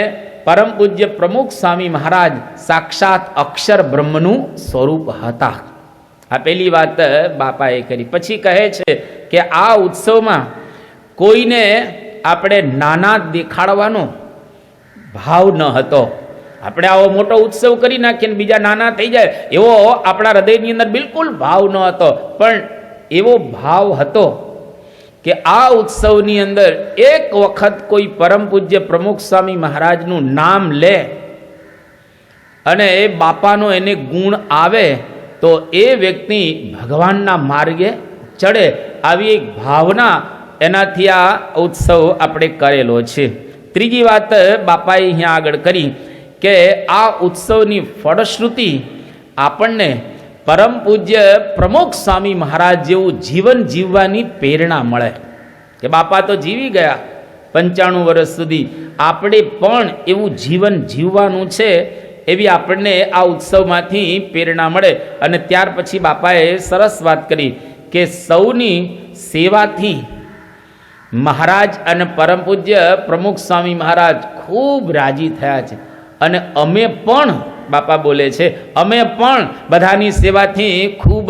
પરમ પૂજ્ય પ્રમુખ સ્વામી મહારાજ સાક્ષાત અક્ષર બ્રહ્મનું સ્વરૂપ હતા. આ પહેલી વાત બાપાએ કરી. પછી કહે છે કે આ ઉત્સવમાં કોઈને આપણે નાના દેખાડવાનો ભાવ ન હતો. આપણે આવો મોટો ઉત્સવ કરી નાખીએ ને બીજા નાના થઈ જાય એવો આપણા હૃદયની અંદર બિલકુલ ભાવ ન હતો. પણ એવો ભાવ હતો કે આ ઉત્સવની અંદર એક વખત કોઈ પરમ પૂજ્ય પ્રમુખ સ્વામી મહારાજનું નામ લે અને એ બાપાનો એને ગુણ આવે તો એ વ્યક્તિ ભગવાનના માર્ગે ચડે, આવી એક ભાવના એનાથી આ ઉત્સવ આપણે કરેલો છે. ત્રીજી વાત બાપાએ અહીંયા આગળ કરી કે આ ઉત્સવની ફળશ્રુતિ આપણને પરમ પૂજ્ય પ્રમુખ સ્વામી મહારાજ જેવું જીવન જીવવાની પ્રેરણા મળે કે બાપા તો જીવી ગયા 95 વર્ષ સુધી, આપણે પણ એવું જીવન જીવવાનું છે એવી આપણને આ ઉત્સવમાંથી પ્રેરણા મળે. અને ત્યાર પછી બાપાએ સરસ વાત કરી કે સૌની સેવાથી મહારાજ અને પરમ પૂજ્ય પ્રમુખ સ્વામી મહારાજ ખૂબ રાજી થયા છે અને અમે પણ, બાપા બોલે છે, અમે પણ બધાની સેવાથી ખૂબ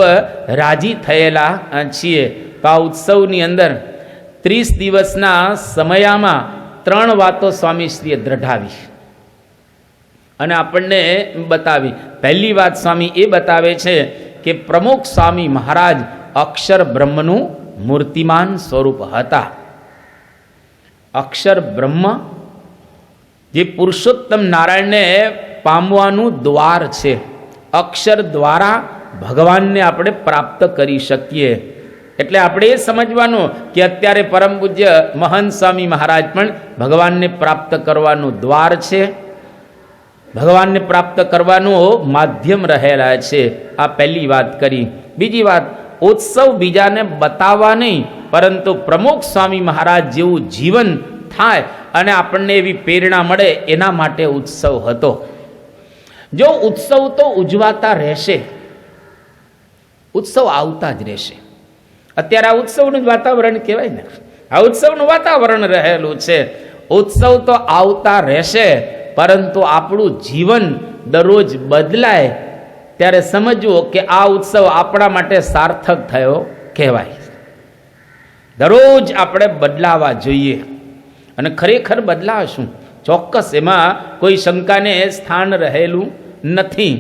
રાજી થયેલા છીએ. તો આ ઉત્સવની અંદર 30 દિવસના સમયમાં 3 વાતો સ્વામીશ્રીએ દ્રઢાવી અને આપણને બતાવી. પહેલી વાત સ્વામી એ બતાવે છે કે પ્રમુખ સ્વામી મહારાજ અક્ષર બ્રહ્મનું મૂર્તિમાન સ્વરૂપ હતા. અક્ષર બ્રહ્મ જે પુરુષોત્તમ નારાયણને પામવાનું દ્વાર છે, અક્ષર દ્વારા ભગવાનને આપણે પ્રાપ્ત કરી શકીએ. એટલે આપણે એ સમજવાનું કે અત્યારે પરમ પૂજ્ય મહંત સ્વામી મહારાજ પણ ભગવાનને પ્રાપ્ત કરવાનું દ્વાર છે, ભગવાનને પ્રાપ્ત કરવાનું માધ્યમ રહેલા છે. આ પહેલી વાત કરી. બીજી વાત, ઉત્સવ બીજાને બતાવવા નહીં પરંતુ પ્રમુખ સ્વામી મહારાજ જેવું જીવન થાય અને આપણને એવી પ્રેરણા મળે એના માટે ઉત્સવ હતો. જો ઉત્સવ તો ઉજવાતા રહેશે, ઉત્સવ આવતા જ રહેશે. અત્યારે આ ઉત્સવનું જ વાતાવરણ કહેવાય ને, આ ઉત્સવનું વાતાવરણ રહેલું છે. ઉત્સવ તો આવતા રહેશે પરંતુ આપણું જીવન દરરોજ બદલાય ત્યારે સમજવું કે આ ઉત્સવ આપણા માટે સાર્થક થયો કહેવાય. દરરોજ આપણે બદલાવા જોઈએ અને ખરેખર બદલાશું, ચોક્કસ, એમાં કોઈ શંકાને સ્થાન રહેલું નથી.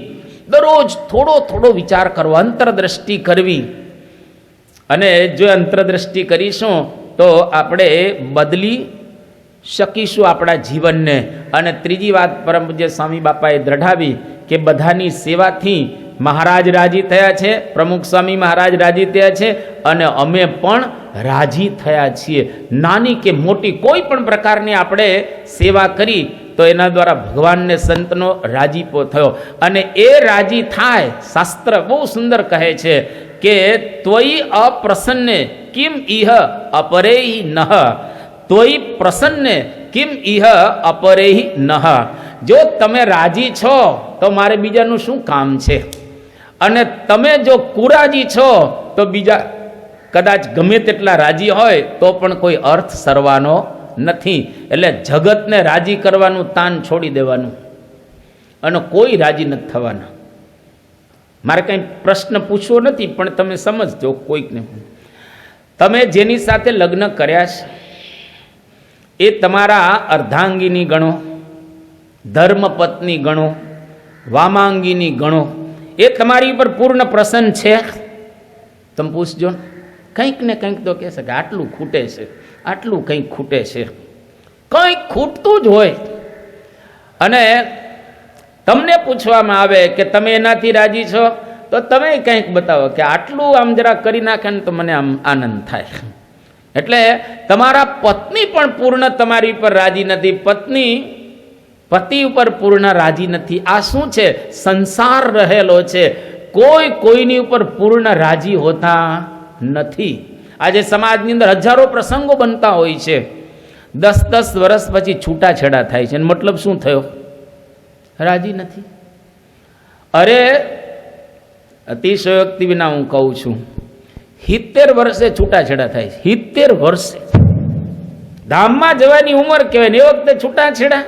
દરરોજ થોડો થોડો વિચાર કરવો, અંતરદ્રષ્ટિ કરવી, અને જો અંતરદ્રષ્ટિ કરીશું તો આપણે બદલી શકીશું આપણા જીવનને. અને ત્રીજી વાત પરમ પૂજ્ય સ્વામી બાપાએ દ્રઢાવી કે બધાની સેવાથી મહારાજ રાજી થયા છે, પ્રમુખ સ્વામી મહારાજ રાજી થયા છે અને અમે પણ રાજી થયા છીએ. નાની કે મોટી કોઈ પણ પ્રકારની આપણે સેવા કરી તો એના દ્વારા ભગવાનને સંતનો રાજીપો થયો અને એ રાજી થાય. શાસ્ત્ર બહુ સુંદર કહે છે કે ત્વયી અપ્રસન્ને કિમ ઇહ અપરેહી નહ, ત્વયી પ્રસન્ને કિમ ઇહ અપરેહી નહ. જો તમે રાજી છો તો મારે બીજાનું શું કામ છે, અને તમે જો કુરાજી છો તો બીજા કદાચ ગમે તેટલા રાજી હોય તો પણ કોઈ અર્થ સરવાનો નથી. એટલે જગતને રાજી કરવાનું તાન છોડી દેવાનું અને કોઈ રાજી નથી થવાના. મારે કંઈ પ્રશ્ન પૂછવો નથી પણ તમે સમજજો. કોઈકને તમે જેની સાથે લગ્ન કર્યા છે એ તમારા અર્ધાંગીની ગણો, ધર્મપત્ની ગણો, વામાંગીની ગણો, એ તમારી ઉપર પૂર્ણ પ્રસન્ન છે? તમે પૂછજો. કંઈક ને કંઈક તો કહેશે કે આટલું ખૂટે છે, આટલું કંઈક ખૂટે છે, કંઈક ખૂટતું જ હોય. અને તમને પૂછવામાં આવે કે તમે એનાથી રાજી છો તો તમે કંઈક બતાવો કે આટલું આમ જરા કરી નાખે ને તો મને આમ આનંદ થાય. એટલે તમારા પત્ની પણ પૂર્ણ તમારી ઉપર રાજી નથી, પત્ની પતિ ઉપર પૂર્ણ રાજી નથી. આ શું છે? સંસાર રહેલો છે. કોઈ કોઈની ઉપર પૂર્ણ રાજી હોતા નથી. આજે સમાજની અંદર હજારો પ્રસંગો બનતા હોય છે, 10-10 વર્ષ પછી છૂટાછેડા થાય છે. મતલબ શું થયો? રાજી નથી. અરે અતિશયોક્તિ વિના હું કહું છું, 70 વર્ષે છૂટાછેડા થાય છે. 70 વર્ષે ધામમાં જવાની ઉંમર કહેવાય ને એ વખતે છૂટાછેડા.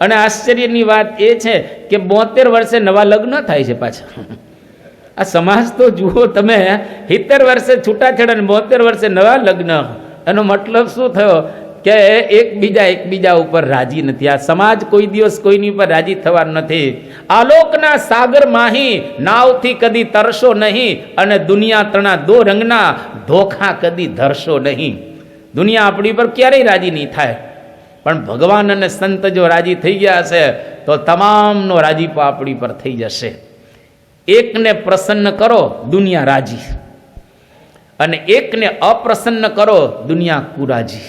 અને આશ્ચર્યની વાત એ છે કે 72 વર્ષે નવા લગ્ન થાય છે પાછા. આ સમાજ તો જુઓ તમે, 70 વર્ષે છૂટાછેડા ને 72 વર્ષે નવા લગ્ન. એનો મતલબ શું થયો કે એકબીજા ઉપર રાજી નથી. આ સમાજ કોઈ દિવસ કોઈની ઉપર રાજી થવાનું નથી. આલોકના સાગર માહી નાવથી કદી તરશો નહીં, અને દુનિયા તણા દો રંગના ધોખા કદી ધરશો નહીં. દુનિયા આપણી પર ક્યારેય રાજી નહીં થાય, પણ ભગવાન અને સંત જો રાજી થઈ ગયા હશે તો તમામનો રાજીપો આપણી પર થઈ જશે. એકને પ્રસન્ન કરો, દુનિયા રાજી, અને એકને અપ્રસન્ન કરો, દુનિયા કુરાજી.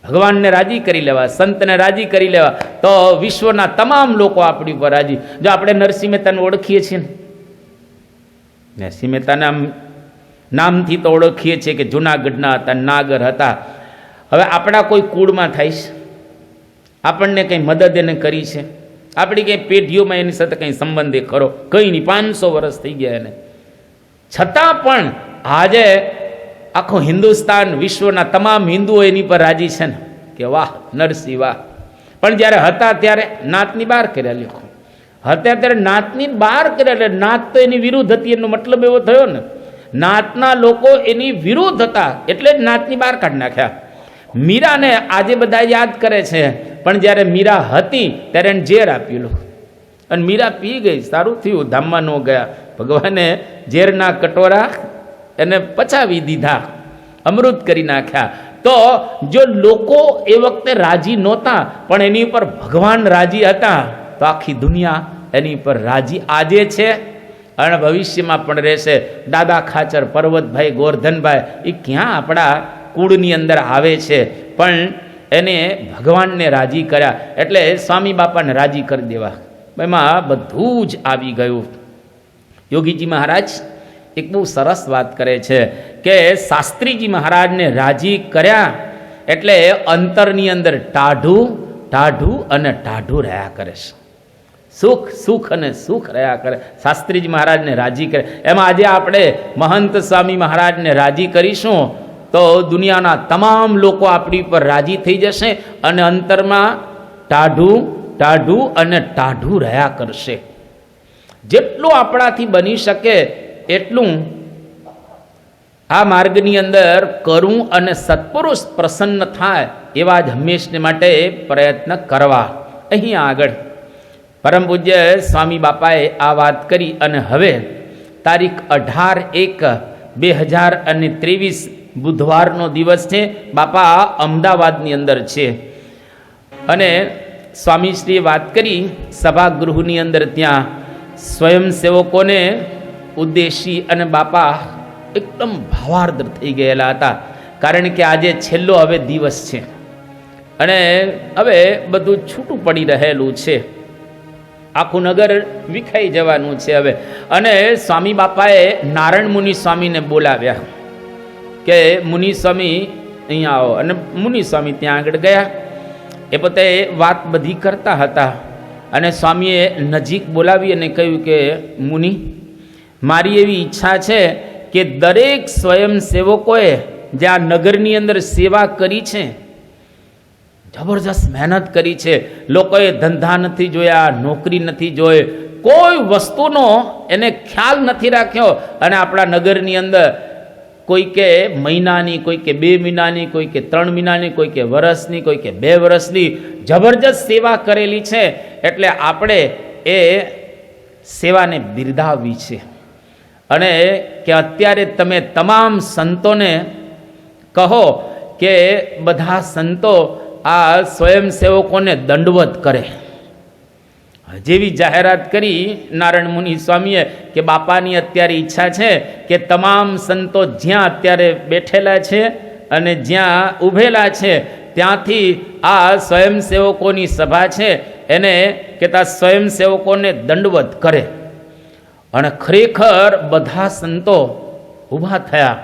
ભગવાનને રાજી કરી લેવા, સંતને રાજી કરી લેવા, તો વિશ્વના તમામ લોકો આપણી ઉપર રાજી. જો આપણે નરસિંહ મહેતાને ઓળખીએ છીએ ને, નરસિંહ મહેતાના નામથી તો ઓળખીએ છીએ કે જૂનાગઢના હતા, નાગર હતા. હવે આપણા કોઈ કુળમાં થાય છે, આપણને કંઈ મદદ એને કરી છે, આપણી કંઈ પેઢીઓમાં એની સાથે કંઈ સંબંધે ખરો? કંઈ નહીં. 500 વર્ષ થઈ ગયા એને, છતાં પણ આજે આખું હિન્દુસ્તાન, વિશ્વના તમામ હિન્દુઓ એની પર રાજી છે ને, કે વાહ નરસિંહ વાહ. પણ જ્યારે હતા ત્યારે નાતની બહાર કર્યા. લ્યો, હતા ત્યારે નાતની બહાર કર્યા, એટલે નાત તો એની વિરુદ્ધ હતી, એનો મતલબ એવો થયો ને. નાતના લોકો એની વિરુદ્ધ હતા એટલે જ નાતની બહાર કાઢી નાખ્યા. મીરાને આજે બધા યાદ કરે છે, પણ જ્યારે મીરા હતી ત્યારે એને ઝેર આપેલું, અને મીરા પી ગઈ. સારું થયું ધામમાં ન ગયા. ભગવાને ઝેરના કટોરા એને પચાવી દીધા, અમૃત કરી નાખ્યા. તો જો લોકો એ વખતે રાજી નહોતા, પણ એની ઉપર ભગવાન રાજી હતા, તો આખી દુનિયા એની ઉપર રાજી આજે છે અને ભવિષ્યમાં પણ રહેશે. દાદા ખાચર, પર્વતભાઈ, ગોરધનભાઈ, એ ક્યાં આપણા કુળની અંદર આવે છે, પણ એને ભગવાનને રાજી કર્યા એટલે સ્વામી બાપાને રાજી કરી દેવા. એમાં બધું જ આવી ગયું. યોગીજી મહારાજ એક બહુ સરસ વાત કરે છે કે શાસ્ત્રીજી મહારાજને રાજી કર્યા એટલે અંતરની અંદર ટાઢું ટાઢું અને ટાઢું રહ્યા કરે છે. સુખ સુખ અને સુખ રહ્યા કરે. શાસ્ત્રીજી મહારાજને રાજી કરે. એમાં આજે આપણે મહંત સ્વામી મહારાજને રાજી કરીશું તો દુનિયાના તમામ લોકો આપણી પર રાજી થઈ જશે, અને અંતરમાં ટાઢું ટાઢું અને ટાઢું રહ્યા કરશે. જેટલું આપણાથી બની શકે એટલું આ માર્ગની અંદર કરું અને સત્પુરુષ પ્રસન્ન થાય એવા જ હંમેશને માટે પ્રયત્ન કરવા. અહીંયા આગળ પરમ પૂજ્ય સ્વામી બાપાએ આ વાત કરી, અને હવે તારીખ 18/1/2023 બુધવારનો દિવસ છે. બાપા અમદાવાદની અંદર છે, અને સ્વામીશ્રીએ વાત કરી સભાગૃહની અંદર ત્યાં સ્વયંસેવકોને ઉદ્દેશી, અને બાપા એકદમ ભાવાર્દ્ર થઈ ગયેલા હતા, કારણ કે આજે છેલ્લો હવે દિવસ છે અને હવે બધું છૂટું પડી રહેલું છે. આખું નગર વિખાઈ જવાનું છે હવે. અને સ્વામી બાપાએ નારાયણ મુનિ સ્વામીને બોલાવ્યા કે મુનિ સ્વામી અહીંયા આવો, અને મુનિ સ્વામી ત્યાં આગળ ગયા. એ પોતે વાત બધી કરતા હતા, અને સ્વામીએ નજીક બોલાવી અને કહ્યું કે મુનિ, મારી એવી ઈચ્છા છે કે દરેક સ્વયંસેવકોએ જે આ નગરની અંદર સેવા કરી છે, જબરજસ્ત મહેનત કરી છે, લોકોએ ધંધા નથી જોયા, નોકરી નથી જોઈ, કોઈ વસ્તુનો એને ખ્યાલ નથી રાખ્યો, અને આપણા નગરની અંદર કોઈ કે મહિનાની, કોઈ કે 2 મહિનાની, કોઈ કે 3 મહિનાની, કોઈ કે વર્ષની, કોઈ કે 2 વર્ષની જબરજસ્ત સેવા કરેલી છે. એટલે આપણે એ સેવાને બિરદાવવી છે, અને કે અત્યારે તમે તમામ સંતોને કહો કે બધા સંતો આ સ્વયંસેવકોને દંડવત કરે. જેવી જાહેરાત કરી નારાયણ મુનિ સ્વામીએ કે બાપાની અત્યારે ઈચ્છા છે કે તમામ સંતો જ્યાં અત્યારે બેઠેલા છે અને જ્યાં ઊભેલા છે ત્યાંથી આ સ્વયંસેવકોની સભા છે એને કહેતા સ્વયંસેવકોને દંડવત કરે. અને ખરેખર બધા સંતો ઊભા થયા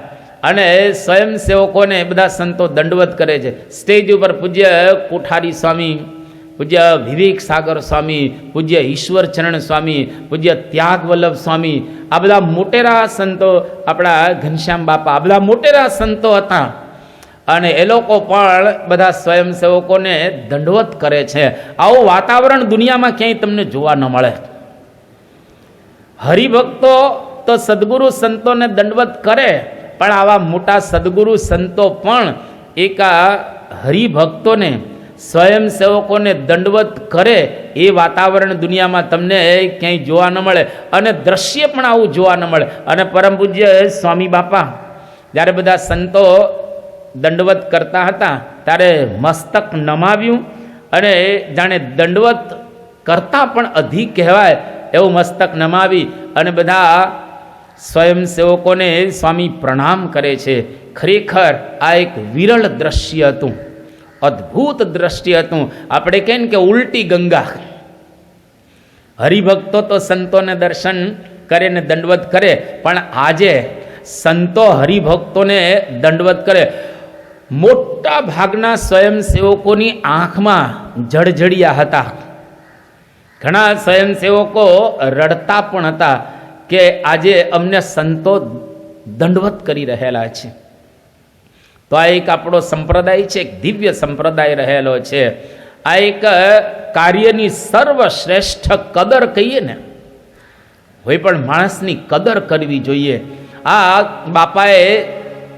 અને સ્વયંસેવકોને બધા સંતો દંડવત કરે છે. સ્ટેજ ઉપર પૂજ્ય કોઠારી સ્વામી, પૂજ્ય વિવેક સાગર સ્વામી, પૂજ્ય ઈશ્વરચરણ સ્વામી, પૂજ્ય ત્યાગ વલ્લભ સ્વામી, આ બધા મોટેરા સંતો, આપણા ઘનશ્યામ બાપા, આ બધા મોટેરા સંતો હતા, અને એ લોકો પણ બધા સ્વયંસેવકોને દંડવત કરે છે. આવું વાતાવરણ દુનિયામાં ક્યાંય તમને જોવા ન મળે. હરિભક્તો તો સદગુરુ સંતોને દંડવત કરે, પણ આવા મોટા સદગુરુ સંતો પણ એક આ હરિભક્તોને સ્વયંસેવકોને દંડવત કરે એ વાતાવરણ દુનિયામાં તમને ક્યાંય જોવા ન મળે અને દ્રશ્ય પણ આવું જોવા ન મળે. અને પરમ પૂજ્ય સ્વામી બાપા જ્યારે બધા સંતો દંડવત કરતા હતા ત્યારે મસ્તક નમાવ્યું અને જાણે દંડવત કરતાં પણ અધિક કહેવાય એવું મસ્તક નમાવી અને બધા સ્વયંસેવકોને સ્વામી પ્રણામ કરે છે. ખરેખર આ એક વિરળ દ્રશ્ય હતું, અદ્ભુત દ્રશ્ય હતું. આપણે કહીએ ને કે ઉલટી ગંગા. હરિભક્તો તો સંતોને દર્શન કરે ને દંડવત કરે, પણ આજે સંતો હરિભક્તોને દંડવત કરે. મોટા ભાગના સ્વયંસેવકોની આંખમાં જળજળિયા હતા. ઘણા સ્વયંસેવકો રડતા પણ હતા કે આજે અમને સંતો દંડવત કરી રહેલા છે. તો આ એક આપણો સંપ્રદાય છે, એક દિવ્ય સંપ્રદાય રહેલો છે. આ એક કાર્યની સર્વશ્રેષ્ઠ કદર કહીએ ને, કોઈ પણ માણસની કદર કરવી જોઈએ. આ બાપાએ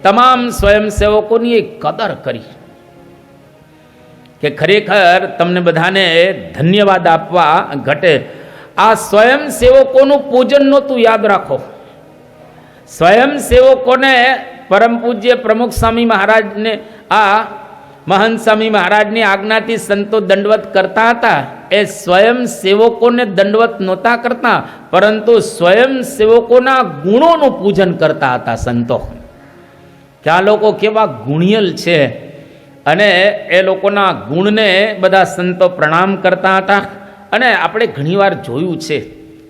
તમામ સ્વયંસેવકોની એક કદર કરી કે ખરેખર તમને બધાને ધન્યવાદ આપવા ઘટે. આ સ્વયંસેવકોનું પૂજન નહોતું, યાદ રાખો. સ્વયંસેવકોને પરમ પૂજ્ય પ્રમુખ સ્વામી મહારાજને, આ મહંત સ્વામી મહારાજની આજ્ઞાથી સંતો દંડવત કરતા હતા. એ સ્વયંસેવકોને દંડવત નહોતા કરતા, પરંતુ સ્વયંસેવકોના ગુણોનું પૂજન કરતા હતા સંતો. કે આ લોકો કેવા ગુણિયલ છે અને એ લોકોના ગુણને બધા સંતો પ્રણામ કરતા હતા. અને આપણે ઘણીવાર જોયું છે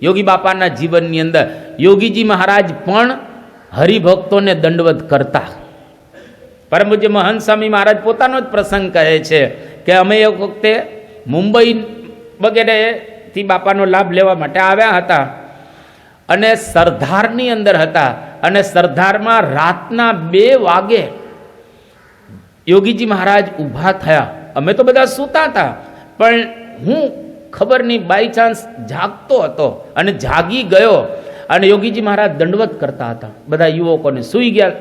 યોગી બાપાના જીવનની અંદર, યોગીજી મહારાજ પણ હરિભક્તોને દંડવત કરતા. પરમ પૂજ્ય મહંત સ્વામી મહારાજ પોતાનો જ પ્રસંગ કહે છે કે અમે એક વખતે મુંબઈ વગેરેથી બાપાનો લાભ લેવા માટે આવ્યા હતા અને સરદારની અંદર હતા. અને સરદારમાં રાતના 2 વાગે યોગીજી મહારાજ ઊભા થયા. અમે તો બધા સૂતા હતા, પણ હું ખબર નહીં બાય ચાન્સ જાગતો હતો અને જાગી ગયો. અને યોગીજી મહારાજ દંડવત કરતા હતા. બધા યુવકોને સૂઈ ગયા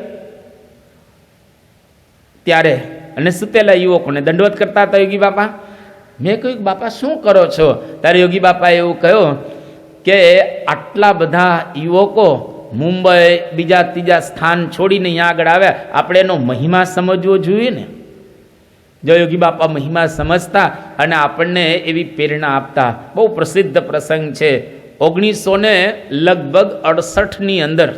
ત્યારે, અને સૂતેલા યુવકોને દંડવત કરતા હતા યોગી બાપા. મેં કહ્યું બાપા શું કરો છો? ત્યારે યોગી બાપાએ એવું કહ્યું કે આટલા બધા યુવકો મુંબઈ બીજા ત્રીજા સ્થાન છોડીને અહીંયા આગળ આવ્યા, આપણે એનો મહિમા સમજવો જોઈએ ને. જો યોગી બાપા મહિમા સમજતા અને આપણને એવી પ્રેરણા આપતા. બહુ પ્રસિદ્ધ પ્રસંગ છે. 1968ની અંદર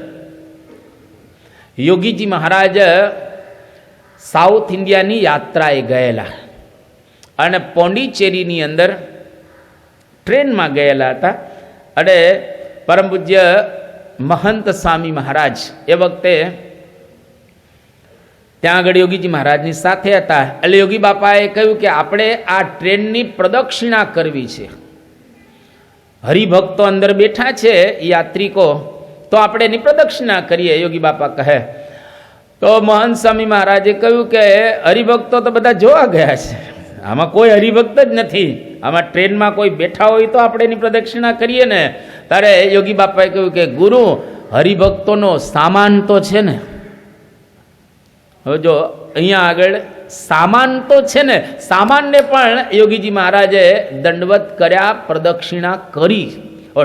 યોગીજી મહારાજ સાઉથ ઇન્ડિયાની યાત્રાએ ગયેલા અને પોંડિચેરીની અંદર ટ્રેનમાં ગયેલા હતા. અને પરમ પૂજ્ય મહંત સ્વામી મહારાજ એ વખતે ત્યાં આગળ યોગીજી મહારાજની સાથે હતા. એટલે યોગી બાપાએ કહ્યું કે આપણે આ ટ્રેનની પ્રદક્ષિણા કરવી છે. હરિભક્તો અંદર બેઠા છે યાત્રિકો, તો આપણે એની પ્રદક્ષિણા કરીએ. યોગી બાપા કહે તો મહંત સ્વામી મહારાજે કહ્યું કે હરિભક્તો તો બધા જોવા ગયા છે, આમાં કોઈ હરિભક્ત જ નથી. આમાં ટ્રેનમાં કોઈ બેઠા હોય તો આપણે એની પ્રદક્ષિણા કરીએ ને. ત્યારે યોગી બાપાએ કહ્યું કે ગુરુ, હરિભક્તોનો સામાન તો છે ને. હવે જો અહીંયા આગળ સામાન તો છે ને, સામાનને પણ યોગીજી મહારાજે દંડવત કર્યા, પ્રદક્ષિણા કરી.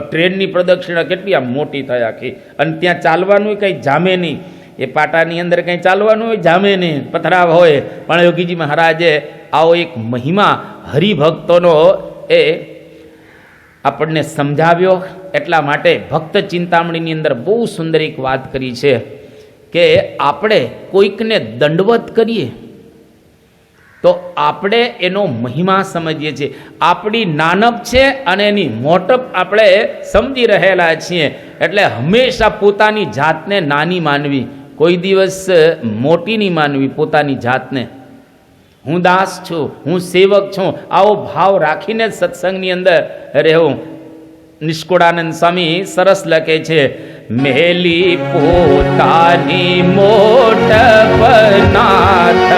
ટ્રેનની પ્રદક્ષિણા કેટલી આમ મોટી થઈ આખી, અને ત્યાં ચાલવાનું કંઈ જામે નહીં. એ પાટાની અંદર કંઈ ચાલવાનું હોય જામે નહીં, પથરાવ હોય. પણ યોગીજી મહારાજે આવો એક મહિમા હરિભક્તોનો એ આપણને સમજાવ્યો. એટલા માટે ભક્ત ચિંતામણીની અંદર બહુ સુંદર એક વાત કરી છે કે આપણે કોઈકને દંડવત કરીએ તો આપણે એનો મહિમા સમજીએ છીએ. આપણી નાનપ છે અને એની મોટપ આપણે સમજી રહેલા છીએ. એટલે હંમેશા પોતાની જાતને નાની માનવી, કોઈ દિવસ મોટી નહીં માનવી પોતાની જાતને. હું દાસ છું, હું સેવક છું, આવો ભાવ રાખીને જ સત્સંગની અંદર રહેવું. નિષ્કુળાનંદ સ્વામી સરસ લખે છે, મેલી પોતાની મોટપ નાથ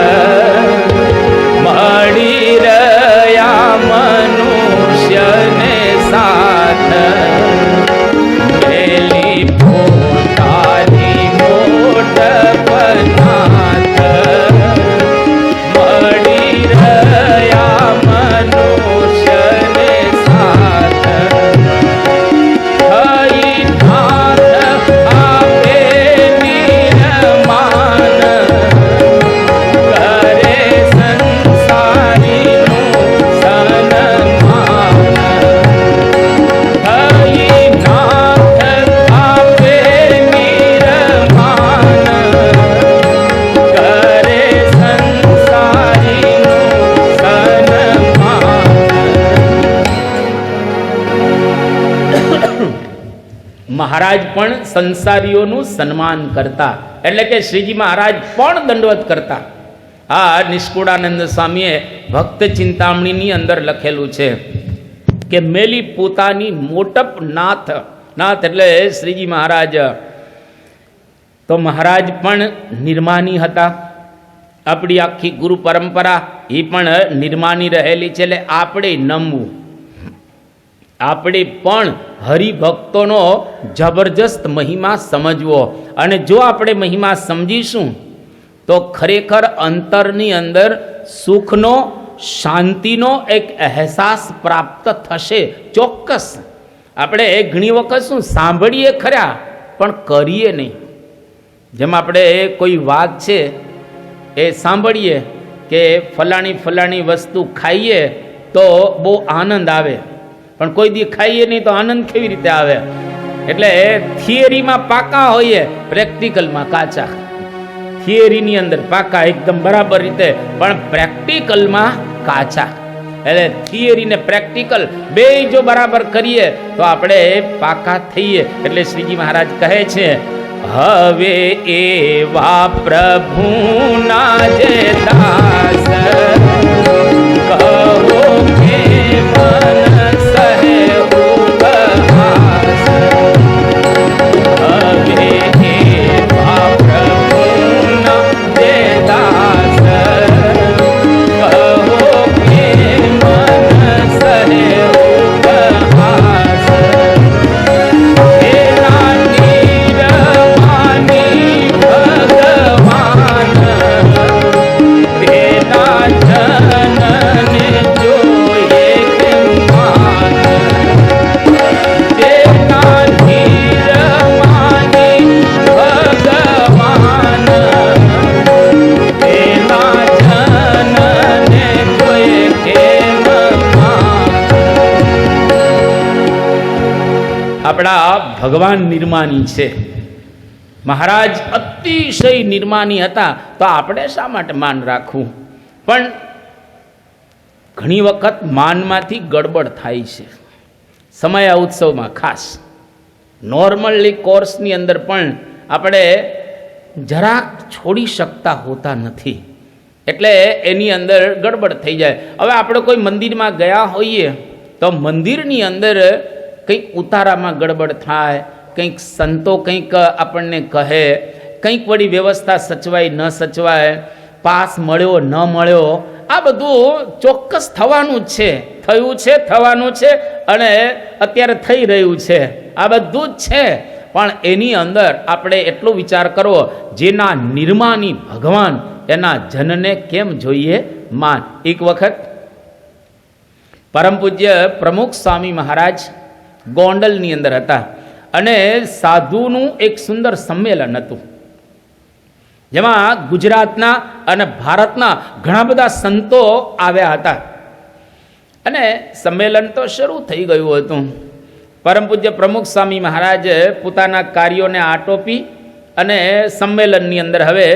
મળી રહ્યા મનુષ્યને સાથ. મેલી પોતાની મોટપ નાથ મહારાજ પણ સંસારીઓનું સન્માન કરતા, એટલે કે શ્રીજી મહારાજ પણ દંડવત કરતા. આ નિષ્કુળાનંદ સ્વામીએ ભક્ત ચિંતામણીની અંદર લખેલું છે કે મેલી પોતાની મોટપ નાથ, નાથ એટલે શ્રીજી મહારાજ. તો મહારાજ પણ નિર્માની હતા. આપણી આખી ગુરુ પરંપરા એ પણ નિર્માની રહેલી છે. એટલે આપણે નમવું, આપણે પણ હરિભક્તોનો જબરજસ્ત મહિમા સમજવો. અને જો આપણે મહિમા સમજીશું તો ખરેખર અંતરની અંદર સુખનો, શાંતિનો એક અહેસાસ પ્રાપ્ત થશે ચોક્કસ. આપણે ઘણી વખત શું સાંભળીએ ખરા પણ કરીએ નહીં. જેમ આપણે કોઈ વાત છે એ સાંભળીએ કે ફલાણી વસ્તુ ખાઈએ તો બહુ આનંદ આવે, પણ કોઈ દી ખાઈએ નહીં તો આનંદ કેવી રીતે આવે? એટલે થિયરીમાં પાકા હોઈએ, પ્રેક્ટિકલમાં કાચા. થિયરીની અંદર પાકા એકદમ બરાબર રીતે, પણ પ્રેક્ટિકલમાં કાચા. એટલે થિયરી ને પ્રેક્ટિકલ બે જો બરાબર કરીએ તો આપણે પાકા થઈએ. એટલે શ્રીજી મહારાજ કહે છે, હવે એવા પ્રભુના જે દાસ કહો કે મન સહે ઉપહાસ. હવે એવા પ્રભુના જે દાસ કહો કે મન સહે ઉપહાસ. આપણા ભગવાન નિર્માની છે. મહારાજ અતિશય નિર્માની હતા, તો આપણે શા માટે માન રાખવું? પણ ઘણી વખત માનમાંથી ગડબડ થાય છે. સમય ઉત્સવમાં ખાસ નોર્મલી કોર્સની અંદર પણ આપણે જરાક છોડી શકતા હોતા નથી. એટલે એની અંદર ગડબડ થઈ જાય. હવે આપણે કોઈ મંદિરમાં ગયા હોઈએ તો મંદિરની અંદર કંઈક ઉતારામાં ગડબડ થાય, કંઈક સંતો કંઈક આપણને કહે, કંઈક વળી વ્યવસ્થા સચવાય ન સચવાય, પાસ મળ્યો ન મળ્યો, આ બધું ચોક્કસ થવાનું જ છે, થયું છે, થવાનું છે અને અત્યારે થઈ રહ્યું છે. આ બધું જ છે. પણ એની અંદર આપણે એટલો વિચાર કરવો, જેના નિર્માની ભગવાન એના જનને કેમ જોઈએ માન. એક વખત પરમ પૂજ્ય પ્રમુખ સ્વામી મહારાજ ગોંડલની અંદર હતા અને સાધુનું એક સુંદર સંમેલન હતું, જેમાં ગુજરાતના અને ભારતના ઘણા બધા સંતો આવ્યા હતા. અને સંમેલન તો શરૂ થઈ ગયું હતું. પરમ પૂજ્ય પ્રમુખ સ્વામી મહારાજ પોતાના કાર્યોને આટોપી અને સંમેલનની અંદર હવે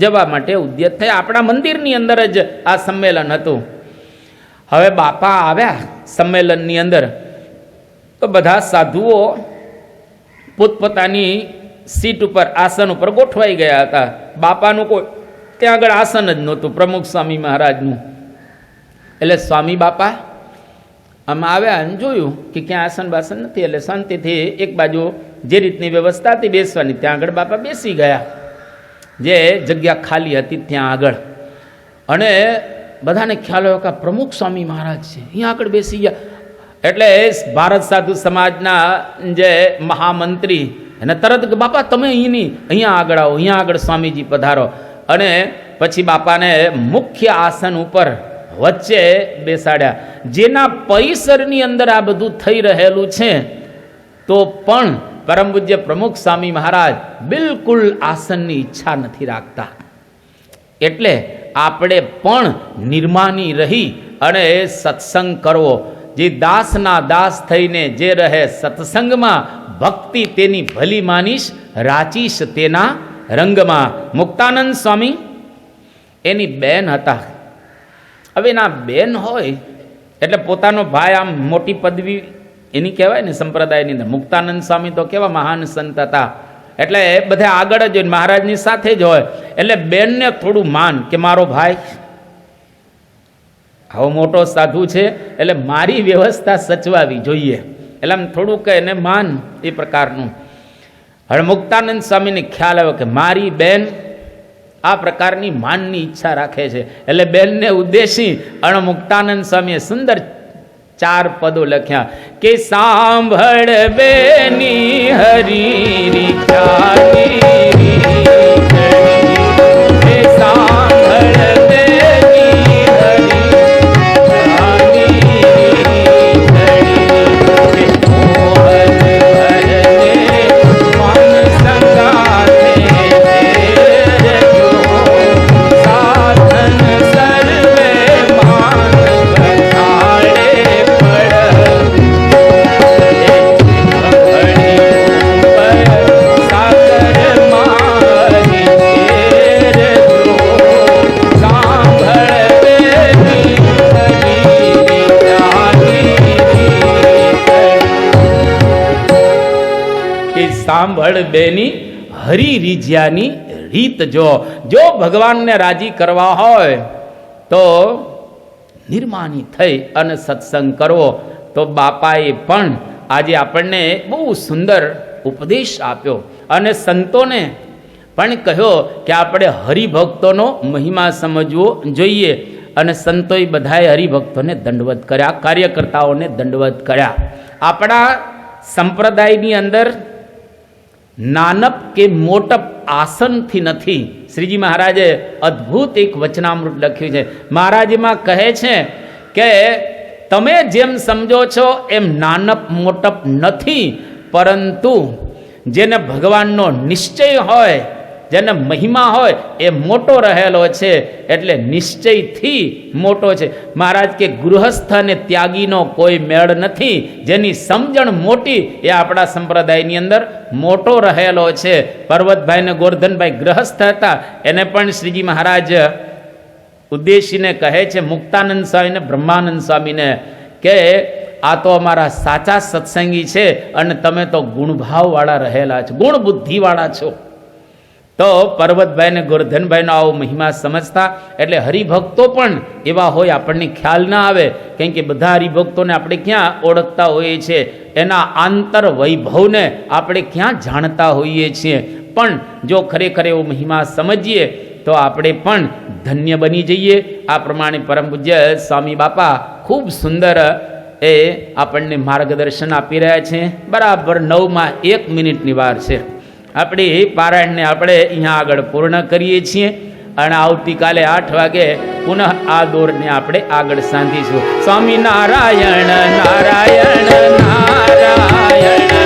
જવા માટે ઉદ્યત થયા. આપણા મંદિરની અંદર જ આ સંમેલન હતું. હવે બાપા આવ્યા સંમેલનની અંદર, તો બધા સાધુઓ પોતપોતાની સીટ ઉપર, આસન ઉપર ગોઠવાઈ ગયા હતા. બાપાનું કોઈ ત્યાં આગળ આસન જ નહોતું, પ્રમુખ સ્વામી મહારાજનું. એટલે સ્વામી બાપા આમાં આવ્યા અને જોયું કે ક્યાં આસન બાસન નથી. એટલે શાંતિથી એક બાજુ જે રીતની વ્યવસ્થા હતી બેસવાની, ત્યાં આગળ બાપા બેસી ગયા, જે જગ્યા ખાલી હતી ત્યાં આગળ. અને બધાને ખ્યાલ આવ્યો કે પ્રમુખ સ્વામી મહારાજ છે, અહીંયા આગળ બેસી ગયા. એટલે ભારત સાધુ સમાજના જે મહામંત્રી એને તરત કે બાપા તમે અહીંયા આગળ આવો, અહીંયા આગળ સ્વામીજી પધારો. અને પછી બાપાને મુખ્ય આસન ઉપર વચ્ચે બેસાડ્યા. જેના પરિસરની અંદર આ બધું થઈ રહેલું છે, તો પણ પરમ પૂજ્ય પ્રમુખ સ્વામી મહારાજ બિલકુલ આસનની ઈચ્છા નથી રાખતા. એટલે આપણે પણ નિર્માની રહી અને સત્સંગ કરવો. જે દાસના દાસ થઈને જે રહે સત્સંગમાં, ભક્તિ તેની ભલી માનીશ, રાચીશ તેના રંગમાં. મુક્તાનંદ સ્વામી એની બેન હતા. હવે એના બેન હોય એટલે પોતાનો ભાઈ આમ મોટી પદવી એની કહેવાય ને સંપ્રદાયની અંદર. મુક્તાનંદ સ્વામી તો કેવા મહાન સંત હતા, એટલે બધા આગળ જ હોય, મહારાજની સાથે જ હોય. એટલે બેનને થોડું માન કે મારો ભાઈ આવો મોટો સાધુ છે, એટલે મારી વ્યવસ્થા સચવાવી જોઈએ, એટલે આમ થોડુંક એને માન એ પ્રકારનું. હવે મુક્તાનંદ સ્વામીને ખ્યાલ આવ્યો કે મારી બેન આ પ્રકારની માનની ઈચ્છા રાખે છે, એટલે બેનને ઉદ્દેશી અને મુક્તાનંદ સ્વામીએ સુંદર 4 પદો લખ્યા કે સાંભળ બેની હરી ખ્યાલી સાંભળ બેની હરી રીઝ્યાની રીત. જો ભગવાનને રાજી કરવા હોય તો નિર્માની થઈ અને સત્સંગ કરવો. તો બાપાએ પણ આજે આપણને બહુ સુંદર ઉપદેશ આપ્યો અને સંતોને પણ કહ્યો કે આપણે હરિભક્તોનો મહિમા સમજવો જોઈએ. અને સંતોએ બધાએ હરિભક્તોને દંડવત કર્યા, કાર્યકર્તાઓને દંડવત કર્યા. આપણા સંપ્રદાયની અંદર નાનપ કે મોટપ આસનથી નથી. શ્રીજી મહારાજે અદ્ભુત એક વચનામૃત લખ્યું છે. મહારાજમાં કહે છે કે તમે જેમ સમજો છો એમ નાનપ મોટપ નથી, પરંતુ જેને ભગવાનનો નિશ્ચય હોય, જેને મહિમા હોય એ મોટો રહેલો છે, એટલે નિશ્ચયથી મોટો છે. મહારાજ કે ગૃહસ્થ અને ત્યાગીનો કોઈ મેળ નથી. જેની સમજણ મોટી એ આપણા સંપ્રદાયની અંદર મોટો રહેલો છે. પર્વતભાઈ ને ગોરધનભાઈ ગ્રહસ્થ હતા, એને પણ શ્રીજી મહારાજ ઉદ્દેશીને કહે છે, મુક્તાનંદ સ્વામીને બ્રહ્માનંદ સ્વામીને, કે આ તો અમારા સાચા સત્સંગી છે અને તમે તો ગુણભાવવાળા રહેલા છો, ગુણ બુદ્ધિવાળા છો. તો પર્વતભાઈ ને ગોરધનભાઈનો આવો મહિમા સમજતા. એટલે હરિભક્તો પણ એવા હોય આપણને ખ્યાલ ના આવે, કેમ કે બધા હરિભક્તોને આપણે ક્યાં ઓળખતા હોઈએ છીએ, એના આંતર વૈભવને આપણે ક્યાં જાણતા હોઈએ છીએ. પણ જો ખરેખર એવો મહિમા સમજીએ તો આપણે પણ ધન્ય બની જઈએ. આ પ્રમાણે પરમ પૂજ્ય સ્વામી બાપા ખૂબ સુંદર એ આપણને માર્ગદર્શન આપી રહ્યા છે. બરાબર 9 મિનિટની વાર છે. આપણી પારાયણને આપણે અહીંયા આગળ પૂર્ણ કરીએ છીએ અને આવતીકાલે 8 વાગે પુનઃ આ દોરને આપણે આગળ સાંધીશું. સ્વામી નારાયણ નારાયણ નારાયણ.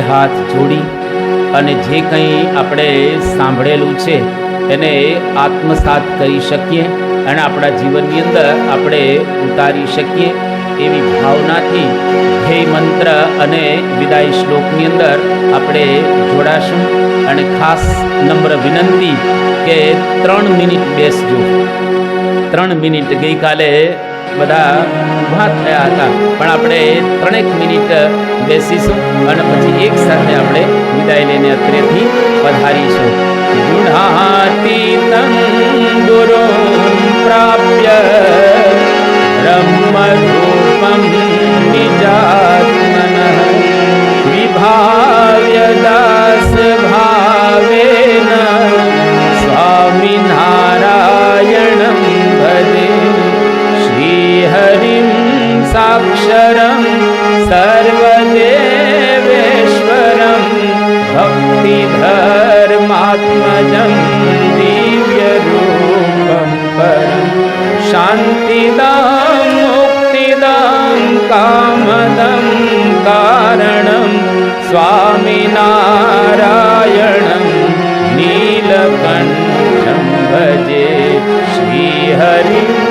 હાથ જોડી અને જે કંઈ આપણે સાંભળેલું છે એને આત્મસાત કરી શકીએ અને આપણા જીવનની અંદર આપણે ઉતારી શકીએ એવી ભાવનાથી ધ્યેય મંત્ર અને વિદાય શ્લોકની અંદર આપણે જોડાશું. અને ખાસ નમ્ર વિનંતી કે 3 મિનિટ બેસજો. 3 મિનિટ ગઈકાલે બધા ઊભા થયા હતા, પણ આપણે 3 મિનિટ બેસીશું અને પછી એક સાથે આપણે વિદાય લઈને અત્રેથી પધારીશું. ગુણાતીતં ગુરું પ્રાપ્ય બ્રહ્મરૂપં નિજાત્મનઃ भाव्य दास भावेन स्वामिनारायणं भजे। श्रीहरिं साक्षरं सर्वदेवेश्वरं भक्तिधर्मात्मजं दिव्यरूपं परं शान्तिदां मुक्तिदां कामदं कारणं स्वामिनारायणं नीलकण्ठं भजे। श्रीहरिं